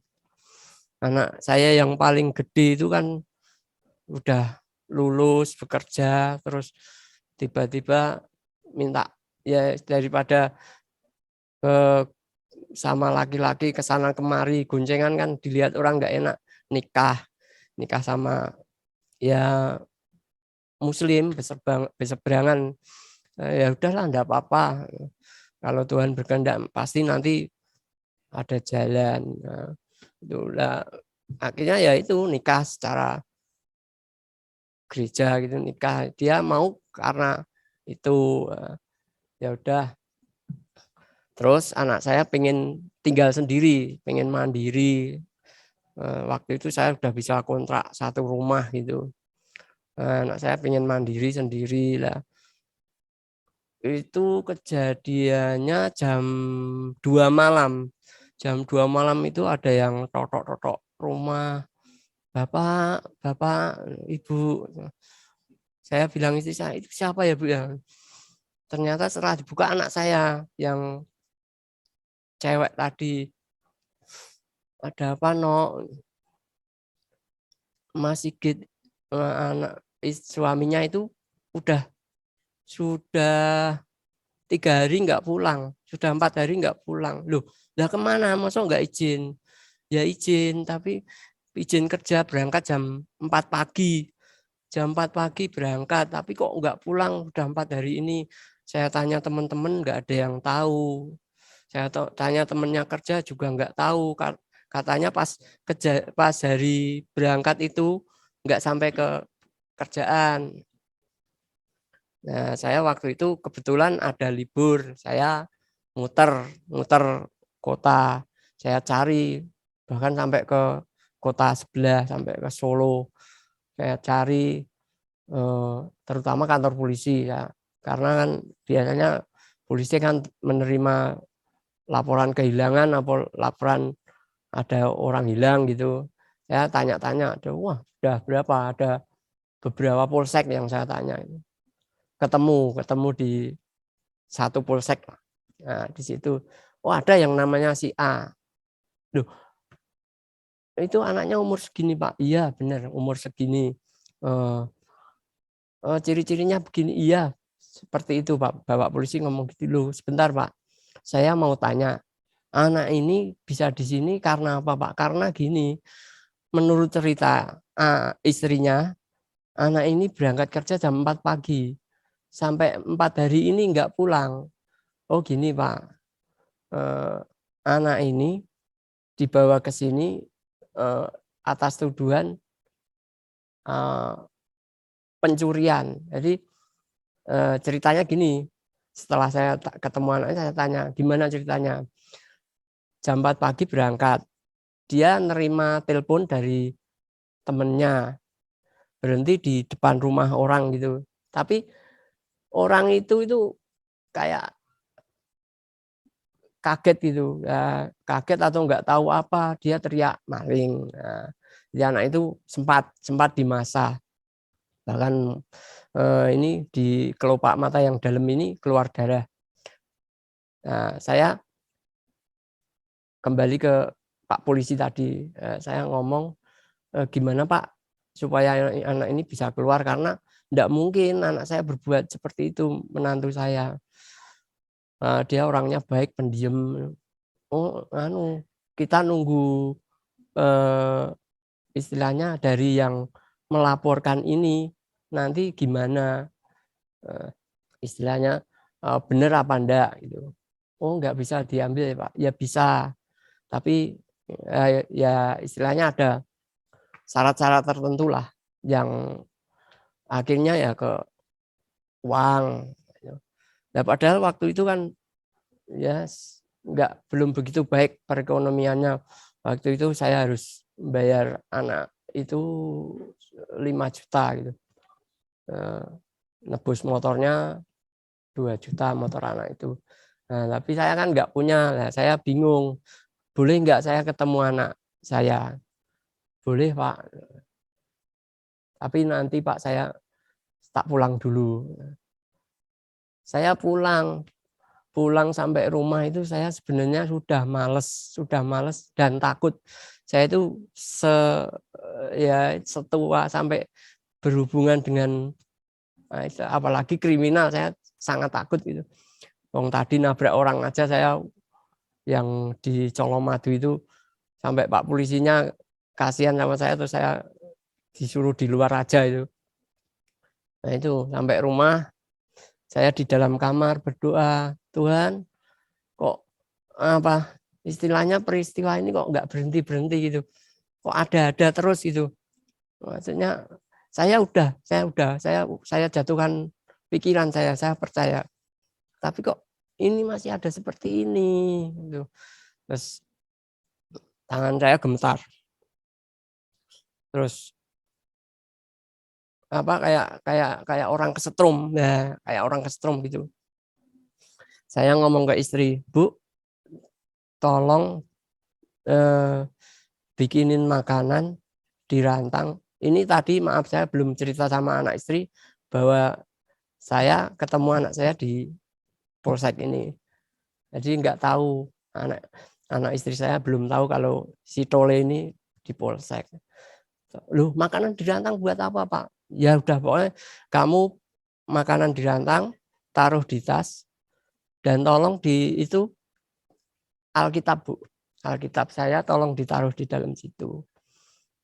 Anak saya yang paling gede itu kan udah lulus bekerja, terus tiba-tiba minta ya daripada sama laki-laki kesana kemari goncengan kan dilihat orang nggak enak, nikah sama ya Muslim berseberangan. Ya udahlah, enggak apa-apa. Kalau Tuhan berkehendak pasti nanti ada jalan. Nah, itulah akhirnya ya itu nikah secara gereja gitu, nikah. Dia mau karena itu ya udah. Terus anak saya pengen tinggal sendiri, pengen mandiri. Waktu itu saya udah bisa kontrak satu rumah gitu. Anak saya pengen mandiri sendiri lah. Itu kejadiannya jam 2 malam. Jam 2 malam itu ada yang totok-totok rumah. Bapak, Ibu. Saya bilang istri saya, itu siapa ya Bu ya? Ternyata setelah dibuka anak saya yang cewek tadi. Ada apa no? Mas Sigit, anak suaminya itu sudah 3 hari nggak pulang, sudah 4 hari nggak pulang. Loh, lah kemana? Masa nggak izin? Ya izin, tapi izin kerja berangkat jam 4 pagi. Jam 4 pagi berangkat, tapi kok nggak pulang, udah 4 hari ini. Saya tanya teman-teman nggak ada yang tahu. Saya tanya temennya kerja juga nggak tahu. Katanya pas hari berangkat itu nggak sampai ke kerjaan. Nah, saya waktu itu kebetulan ada libur, saya muter kota, saya cari bahkan sampai ke kota sebelah, sampai ke Solo. Saya cari terutama kantor polisi ya, karena kan biasanya polisi kan menerima laporan kehilangan atau laporan ada orang hilang gitu. Saya tanya-tanya, wah sudah berapa, ada beberapa polsek yang saya tanya. Ketemu di satu polsek. Nah, di situ, oh ada yang namanya si A. Loh, itu anaknya umur segini Pak. Iya benar, umur segini. Ciri-cirinya begini. Iya, seperti itu Pak. Bapak polisi ngomong gitu. Loh, sebentar Pak. Saya mau tanya, anak ini bisa di sini karena apa Pak? Karena gini, menurut cerita istrinya, anak ini berangkat kerja jam 4 pagi. Sampai 4 hari ini enggak pulang. Oh gini Pak, anak ini dibawa ke sini atas tuduhan pencurian. Jadi ceritanya gini, setelah saya ketemu anaknya, saya tanya, gimana ceritanya? Jam 4 pagi berangkat, dia nerima telepon dari temennya, berhenti di depan rumah orang gitu. Tapi orang itu kayak kaget gitu, ya, kaget atau nggak tahu apa, dia teriak maling. Nah, jadi anak itu sempat dimasah, bahkan ini di kelopak mata yang dalam ini keluar darah. Nah, saya kembali ke Pak polisi tadi, saya ngomong, gimana Pak supaya anak ini bisa keluar, karena tidak mungkin anak saya berbuat seperti itu, menantu saya. Dia orangnya baik, pendiam. Oh, kita nunggu istilahnya dari yang melaporkan ini nanti gimana, istilahnya benar apa enggak gitu. Oh, enggak bisa diambil ya Pak. Ya bisa, tapi ya istilahnya ada syarat-syarat tertentu lah yang akhirnya ya ke uang. Nah, padahal waktu itu kan ya belum begitu baik perekonomiannya. Waktu itu saya harus bayar anak itu 5 juta gitu. Nebus motornya 2 juta motor anak itu. Nah, tapi saya kan nggak punya. Nah, saya bingung. Boleh nggak saya ketemu anak saya? Boleh Pak. Tapi nanti Pak saya tak pulang dulu. Saya pulang sampai rumah itu saya sebenarnya sudah males dan takut. Saya itu setua sampai berhubungan dengan apalagi kriminal, saya sangat takut gitu. Wong tadi nabrak orang aja saya yang di Colomadu itu sampai Pak polisinya kasihan sama saya, terus saya disuruh di luar aja itu. Nah itu sampai rumah saya di dalam kamar berdoa, Tuhan kok apa istilahnya peristiwa ini kok nggak berhenti gitu, kok ada terus gitu. Maksudnya saya jatuhkan pikiran saya percaya, tapi kok ini masih ada seperti ini gitu. Terus tangan saya gemetar, terus apa kayak orang kesetrum, nah kayak orang kesetrum gitu. Saya ngomong ke istri, Bu, tolong bikinin makanan dirantang. Ini tadi maaf saya belum cerita sama anak istri bahwa saya ketemu anak saya di polsek ini. Jadi nggak tahu, anak istri saya belum tahu kalau si Tole ini di polsek. Loh, makanan dirantang buat apa Pak? Ya udah pokoknya kamu makanan dirantang taruh di tas dan tolong di itu Alkitab Bu. Alkitab saya tolong ditaruh di dalam situ.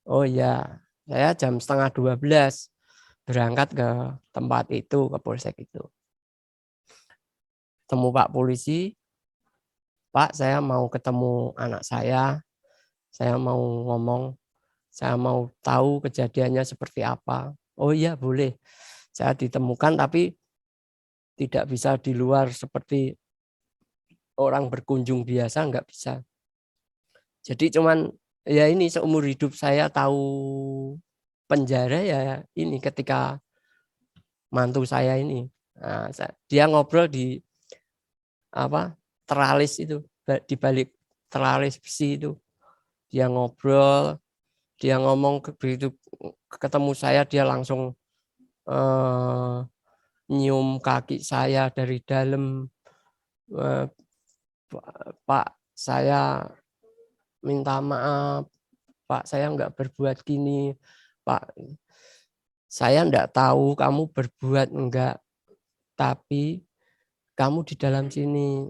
Oh ya, saya jam 11:30 berangkat ke tempat itu, ke polsek itu. Temu Pak polisi, Pak saya mau ketemu anak saya mau ngomong, saya mau tahu kejadiannya seperti apa. Oh iya boleh, saya ditemukan tapi tidak bisa di luar seperti orang berkunjung biasa, nggak bisa. Jadi cuman Ya ini seumur hidup saya tahu penjara ya ini ketika mantu saya ini. Nah, dia ngobrol di apa teralis itu, di balik teralis besi itu. Dia ngobrol, dia ngomong begitu ketemu saya dia langsung nyium kaki saya dari dalam. eh, Pak, saya minta maaf, Pak, saya nggak berbuat gini, Pak. Saya nggak tahu kamu berbuat enggak, tapi kamu di dalam sini.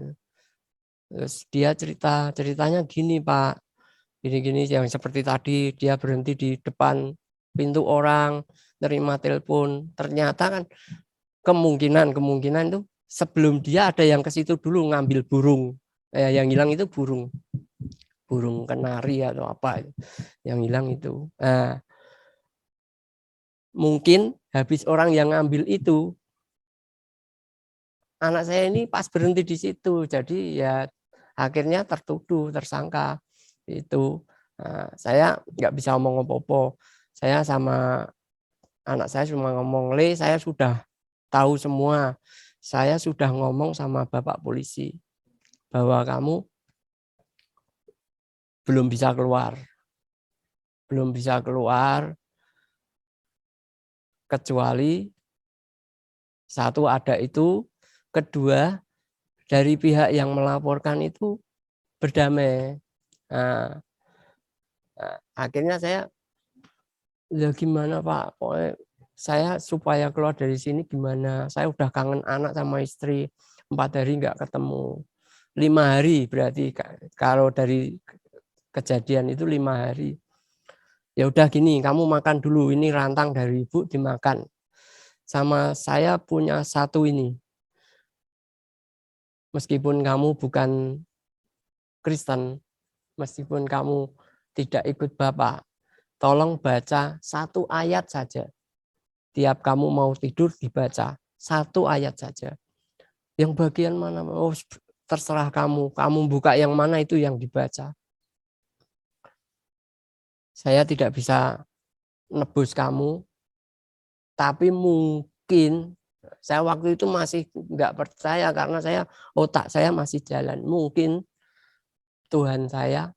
Terus dia ceritanya gini, Pak. Gini-gini yang seperti tadi dia berhenti di depan pintu orang, nerima telepon. Ternyata kan kemungkinan itu sebelum dia ada yang ke situ dulu ngambil burung. Yang hilang itu burung kenari atau apa yang hilang itu. Nah, mungkin habis orang yang ngambil itu, anak saya ini pas berhenti di situ, jadi ya akhirnya tertuduh, tersangka itu. Nah, saya nggak bisa ngomong apa-apa. Saya sama anak saya cuma ngomong, Le, saya sudah tahu semua. Saya sudah ngomong sama Bapak polisi bahwa kamu belum bisa keluar. Belum bisa keluar kecuali satu ada itu, kedua dari pihak yang melaporkan itu berdamai. Nah, akhirnya saya, ya gimana Pak, pokoknya saya supaya keluar dari sini gimana? Saya udah kangen anak sama istri, 4 hari nggak ketemu, 5 hari berarti kalau dari kejadian itu 5 hari. Ya udah gini, kamu makan dulu, ini rantang dari ibu dimakan. Sama saya punya satu ini, meskipun kamu bukan Kristen, meskipun kamu tidak ikut Bapak, tolong baca satu ayat saja. Tiap kamu mau tidur dibaca satu ayat saja. Yang bagian mana? Oh, terserah kamu. Kamu buka yang mana itu yang dibaca. Saya tidak bisa nebus kamu, tapi mungkin saya waktu itu masih nggak percaya karena otak saya masih jalan. Mungkin Tuhan saya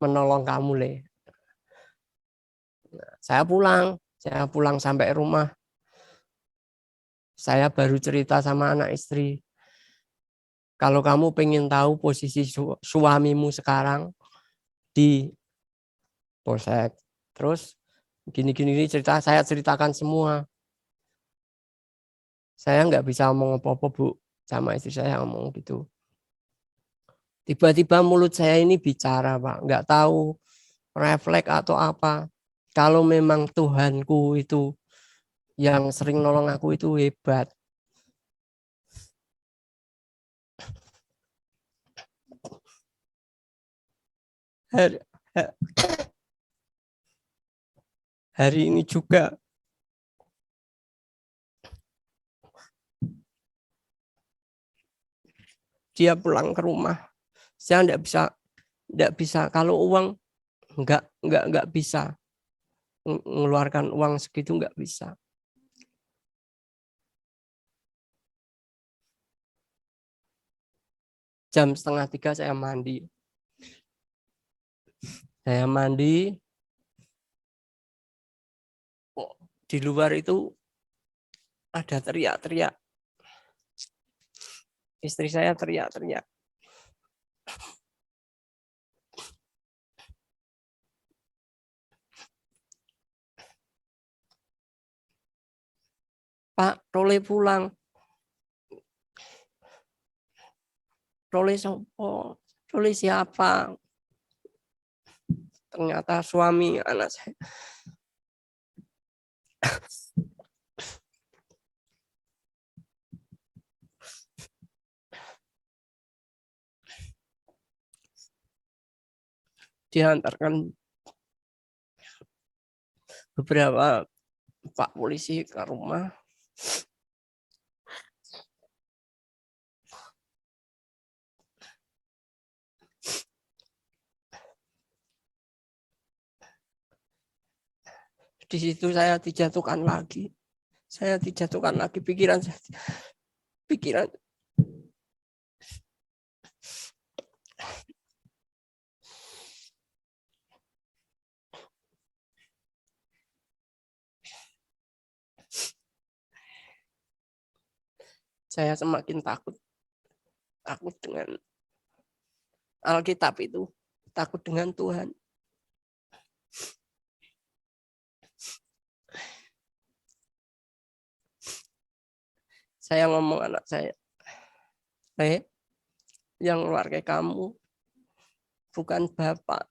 menolong kamu, Le. Saya pulang sampai rumah. Saya baru cerita sama anak istri. Kalau kamu pengen tahu posisi suamimu sekarang di polsek, terus gini-gini cerita, saya ceritakan semua. Saya nggak bisa ngomong apa-apa, Bu, sama istri saya ngomong gitu. Tiba-tiba mulut saya ini bicara, Pak, nggak tahu refleks atau apa. Kalau memang Tuhanku itu yang sering nolong aku itu hebat. Hari, hari ini juga dia pulang ke rumah. Saya nggak bisa kalau uang nggak bisa mengeluarkan uang segitu, nggak bisa. Jam 2:30 saya mandi. Di luar itu ada teriak-teriak. Istri saya teriak-teriak. Pak, Role pulang. Role sopo? Role siapa? Ternyata suami anak saya. Diantarkan beberapa Pak polisi ke rumah. Di situ saya dijatuhkan lagi. Saya dijatuhkan lagi pikiran saya semakin takut dengan Alkitab itu, takut dengan Tuhan. Saya ngomong anak saya, yang keluarga kamu bukan Bapak.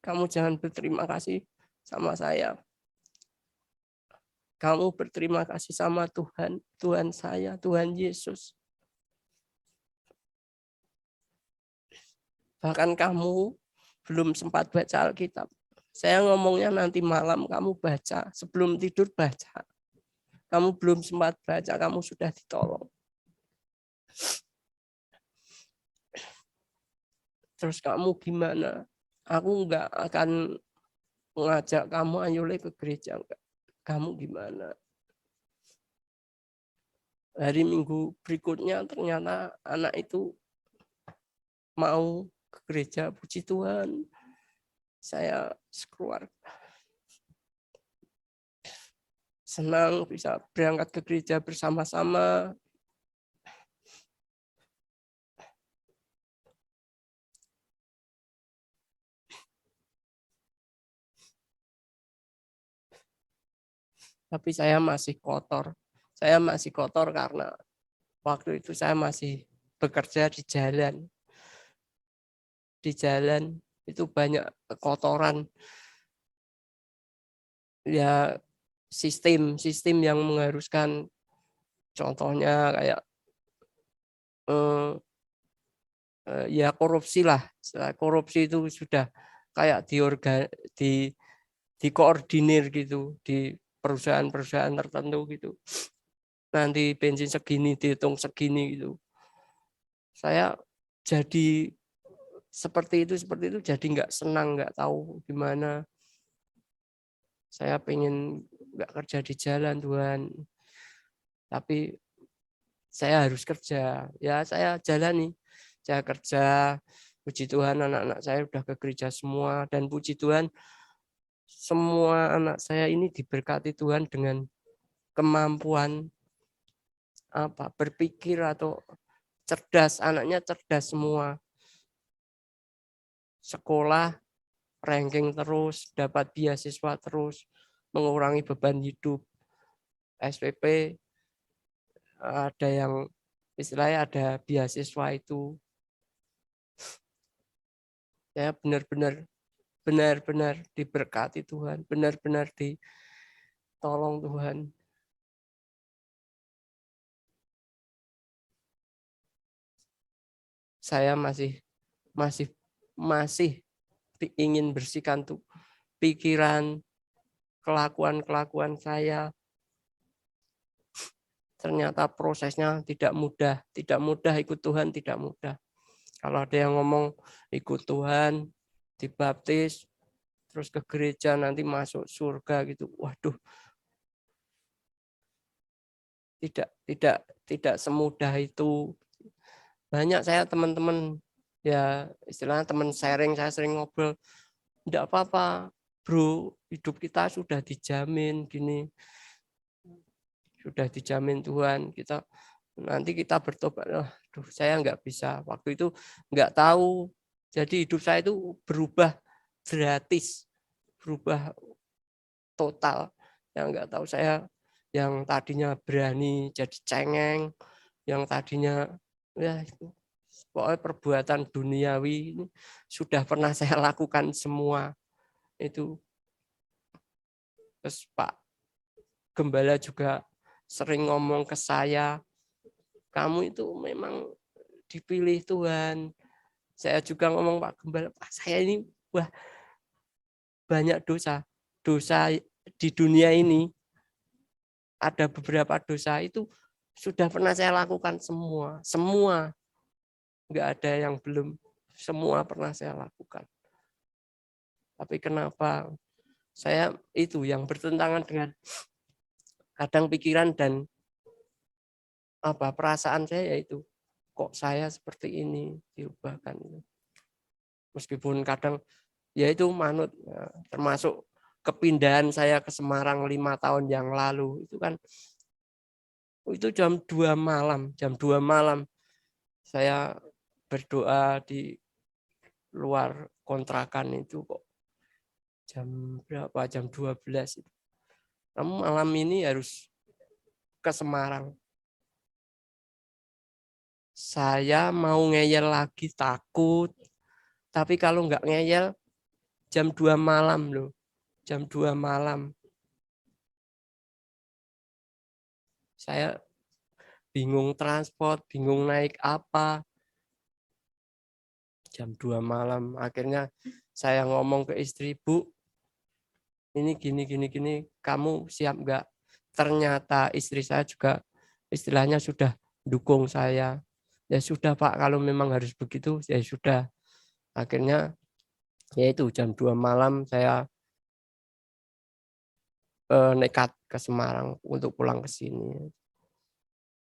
Kamu jangan berterima kasih sama saya. Kamu berterima kasih sama Tuhan, Tuhan saya, Tuhan Yesus. Bahkan kamu belum sempat baca Alkitab. Saya ngomongnya nanti malam kamu baca, sebelum tidur baca. Kamu belum sempat baca, kamu sudah ditolong. Terus kamu gimana? Aku nggak akan mengajak kamu ayo ke gereja. Enggak. Kamu gimana? Hari Minggu berikutnya ternyata anak itu mau ke gereja, puji Tuhan. Saya sekeluarga senang bisa berangkat ke gereja bersama-sama. Tapi saya masih kotor. Saya masih kotor karena waktu itu saya masih bekerja di jalan. Di jalan itu banyak kotoran. Ya sistem yang mengharuskan, contohnya kayak ya korupsi lah. Korupsi itu sudah kayak dikoordinir gitu di perusahaan-perusahaan tertentu gitu. Nanti bensin segini dihitung segini gitu. Saya jadi seperti itu jadi nggak senang, nggak tahu gimana. Saya pengen nggak kerja di jalan Tuhan, tapi saya harus kerja. Ya saya jalani, saya kerja. Puji Tuhan anak-anak saya udah ke gereja semua, dan puji Tuhan semua anak saya ini diberkati Tuhan dengan kemampuan berpikir atau cerdas. Anaknya cerdas semua. Sekolah ranking terus, dapat beasiswa terus, mengurangi beban hidup. SPP ada yang istilahnya ada beasiswa itu. Saya benar-benar diberkati Tuhan, benar-benar ditolong Tuhan. Saya masih ingin bersihkan tuh pikiran, kelakuan saya. Ternyata prosesnya tidak mudah ikut Tuhan, tidak mudah. Kalau ada yang ngomong ikut Tuhan, dibaptis, terus ke gereja nanti masuk surga gitu. Waduh. Tidak semudah itu. Banyak saya teman-teman, ya istilahnya teman sharing, saya sering ngobrol, enggak apa-apa, bro, hidup kita sudah dijamin gini. Sudah dijamin Tuhan, nanti kita bertobat. Saya nggak bisa. Waktu itu nggak tahu. Jadi hidup saya itu berubah gratis, berubah total. Yang nggak tahu saya, yang tadinya berani jadi cengeng, yang tadinya ya pokoknya perbuatan duniawi ini sudah pernah saya lakukan semua itu. Terus Pak Gembala juga sering ngomong ke saya, kamu itu memang dipilih Tuhan. Saya juga ngomong Pak Gembala, Pak saya ini banyak dosa di dunia ini. Ada beberapa dosa itu sudah pernah saya lakukan semua. Nggak ada yang belum, semua pernah saya lakukan. Tapi kenapa saya itu yang bertentangan dengan kadang pikiran dan perasaan saya, yaitu kok saya seperti ini, diubahkan. Meskipun kadang ya itu manut, termasuk kepindahan saya ke Semarang 5 tahun yang lalu itu kan, itu jam 2 malam saya berdoa di luar kontrakan itu, kok jam berapa, jam 12 itu. Kamu malam ini harus ke Semarang. Saya mau ngeyel lagi takut, tapi kalau nggak ngeyel jam 2 malam loh, jam 2 malam. Saya bingung transport, bingung naik apa. Jam 2 malam, akhirnya saya ngomong ke istri, Bu, ini gini, kamu siap nggak? Ternyata istri saya juga istilahnya sudah dukung saya. Ya sudah Pak, kalau memang harus begitu, ya sudah. Akhirnya yaitu jam 2 malam saya nekat ke Semarang untuk pulang ke sini.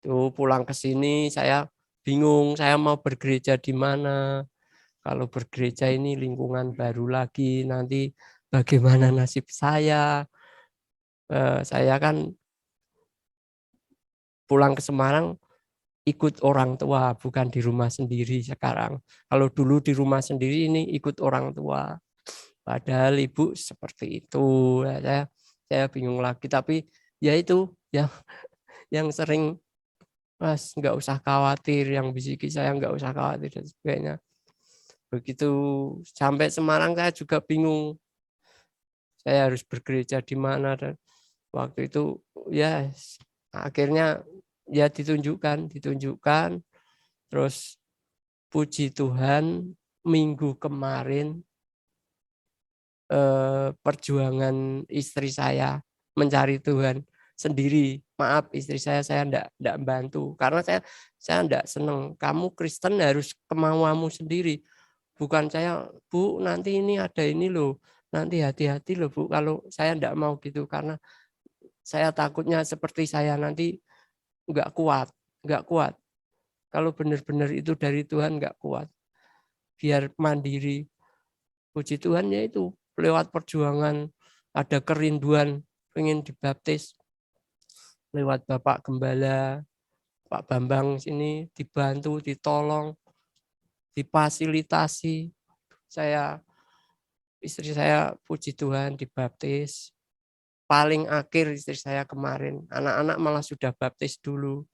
Tuh pulang ke sini saya bingung, saya mau bergereja di mana. Kalau bergereja ini lingkungan baru lagi, nanti bagaimana nasib saya? Saya kan pulang ke Semarang ikut orang tua, bukan di rumah sendiri sekarang. Kalau dulu di rumah sendiri, ini ikut orang tua. Padahal ibu seperti itu. Saya bingung lagi. Tapi ya itu yang sering, Mas nggak usah khawatir, yang bisiki saya nggak usah khawatir dan sebagainya. Begitu sampai Semarang saya juga bingung. Saya harus bergereja di mana, dan waktu itu ya akhirnya ya ditunjukkan. Terus puji Tuhan minggu kemarin perjuangan istri saya mencari Tuhan sendiri. Maaf istri saya enggak bantu karena saya enggak senang. Kamu Kristen harus kemauanmu sendiri. Bukan saya, Bu, nanti ini ada ini loh. Nanti hati-hati loh, Bu. Kalau saya enggak mau gitu karena saya takutnya seperti saya nanti enggak kuat. Kalau benar-benar itu dari Tuhan enggak kuat. Biar mandiri. Puji Tuhan ya itu lewat perjuangan, ada kerinduan pengen dibaptis lewat Bapak Gembala, Pak Bambang sini dibantu, ditolong, difasilitasi. Istri saya puji Tuhan dibaptis. Paling akhir istri saya kemarin, anak-anak malah sudah baptis dulu.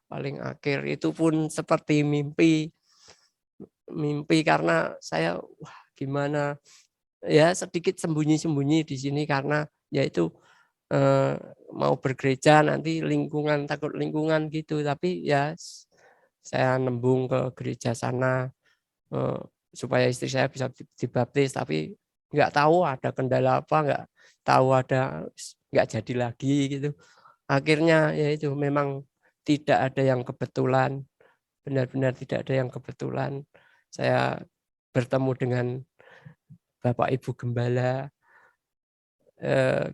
Paling akhir itu pun seperti mimpi karena saya gimana ya, sedikit sembunyi-sembunyi di sini karena yaitu mau bergereja nanti takut lingkungan gitu, tapi ya saya nembung ke gereja sana supaya istri saya bisa dibaptis, tapi nggak tahu ada kendala apa, nggak jadi lagi gitu. Akhirnya ya itu memang tidak ada yang kebetulan, benar-benar tidak ada yang kebetulan. Saya bertemu dengan Bapak Ibu Gembala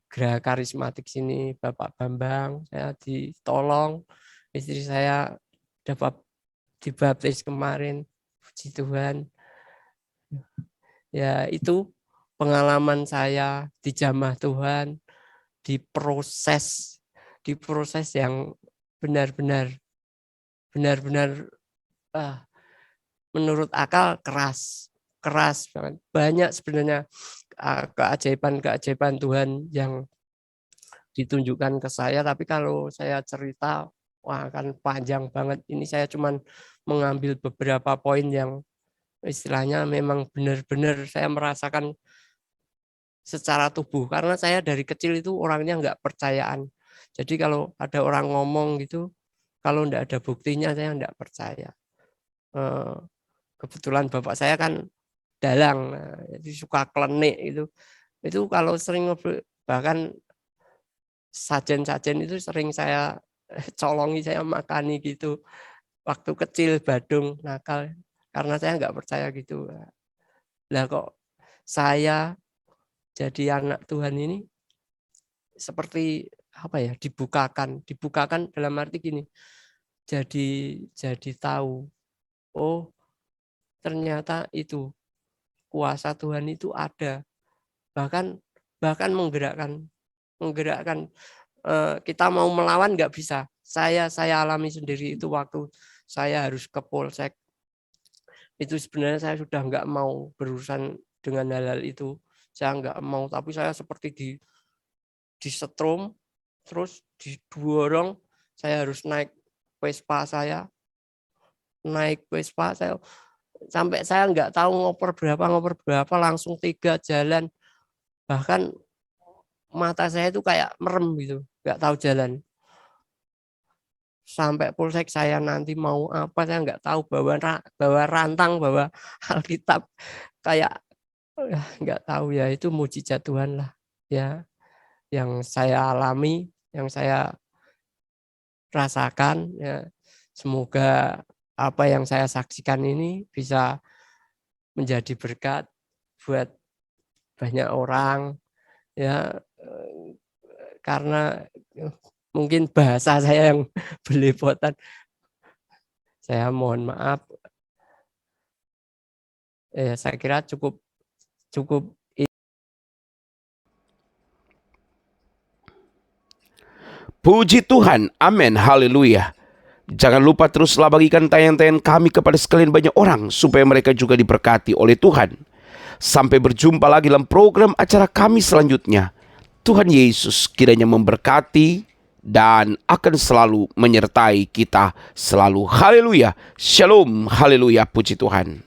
Geraha Karismatik sini, Bapak Bambang, saya ditolong, istri saya dapat dibaptis kemarin, puji Tuhan. Ya itu pengalaman saya di jamah Tuhan, diproses yang benar-benar menurut akal keras banget. Banyak sebenarnya keajaiban Tuhan yang ditunjukkan ke saya, tapi kalau saya cerita wah akan panjang banget. Ini saya cuman mengambil beberapa poin yang istilahnya memang benar-benar saya merasakan secara tubuh, karena saya dari kecil itu orangnya nggak percayaan. Jadi kalau ada orang ngomong gitu, kalau nggak ada buktinya saya nggak percaya. Kebetulan bapak saya kan dalang, jadi suka klenik itu. Itu kalau sering ngobrol, bahkan sajen-sajen itu sering saya colongi, saya makani gitu. Waktu kecil badung nakal, karena saya nggak percaya gitu. Lah kok saya jadi anak Tuhan ini seperti apa ya, dibukakan dalam arti gini, jadi tahu, oh ternyata itu kuasa Tuhan itu ada, bahkan menggerakkan kita mau melawan nggak bisa. Saya alami sendiri itu waktu saya harus ke Polsek. Itu sebenarnya saya sudah nggak mau berurusan dengan hal-hal itu. Saya nggak mau, tapi saya seperti disetrum, terus didorong. Saya harus naik Vespa saya, sampai saya nggak tahu ngoper berapa, langsung 3 jalan. Bahkan mata saya itu kayak merem gitu, nggak tahu jalan. Sampai Polsek saya nanti mau apa saya nggak tahu, bawa rantang, bawa Alkitab, kayak nggak tahu ya, itu mujizat Tuhan lah ya, yang saya alami, yang saya rasakan ya. Semoga apa yang saya saksikan ini bisa menjadi berkat buat banyak orang ya, karena mungkin bahasa saya yang belepotan, saya mohon maaf. Saya kira cukup. Puji Tuhan, amin, haleluya. Jangan lupa teruslah bagikan tayang-tayang kami kepada sekalian banyak orang, supaya mereka juga diberkati oleh Tuhan. Sampai berjumpa lagi dalam program acara kami selanjutnya. Tuhan Yesus kiranya memberkati dan akan selalu menyertai kita selalu. Haleluya, shalom, haleluya, puji Tuhan.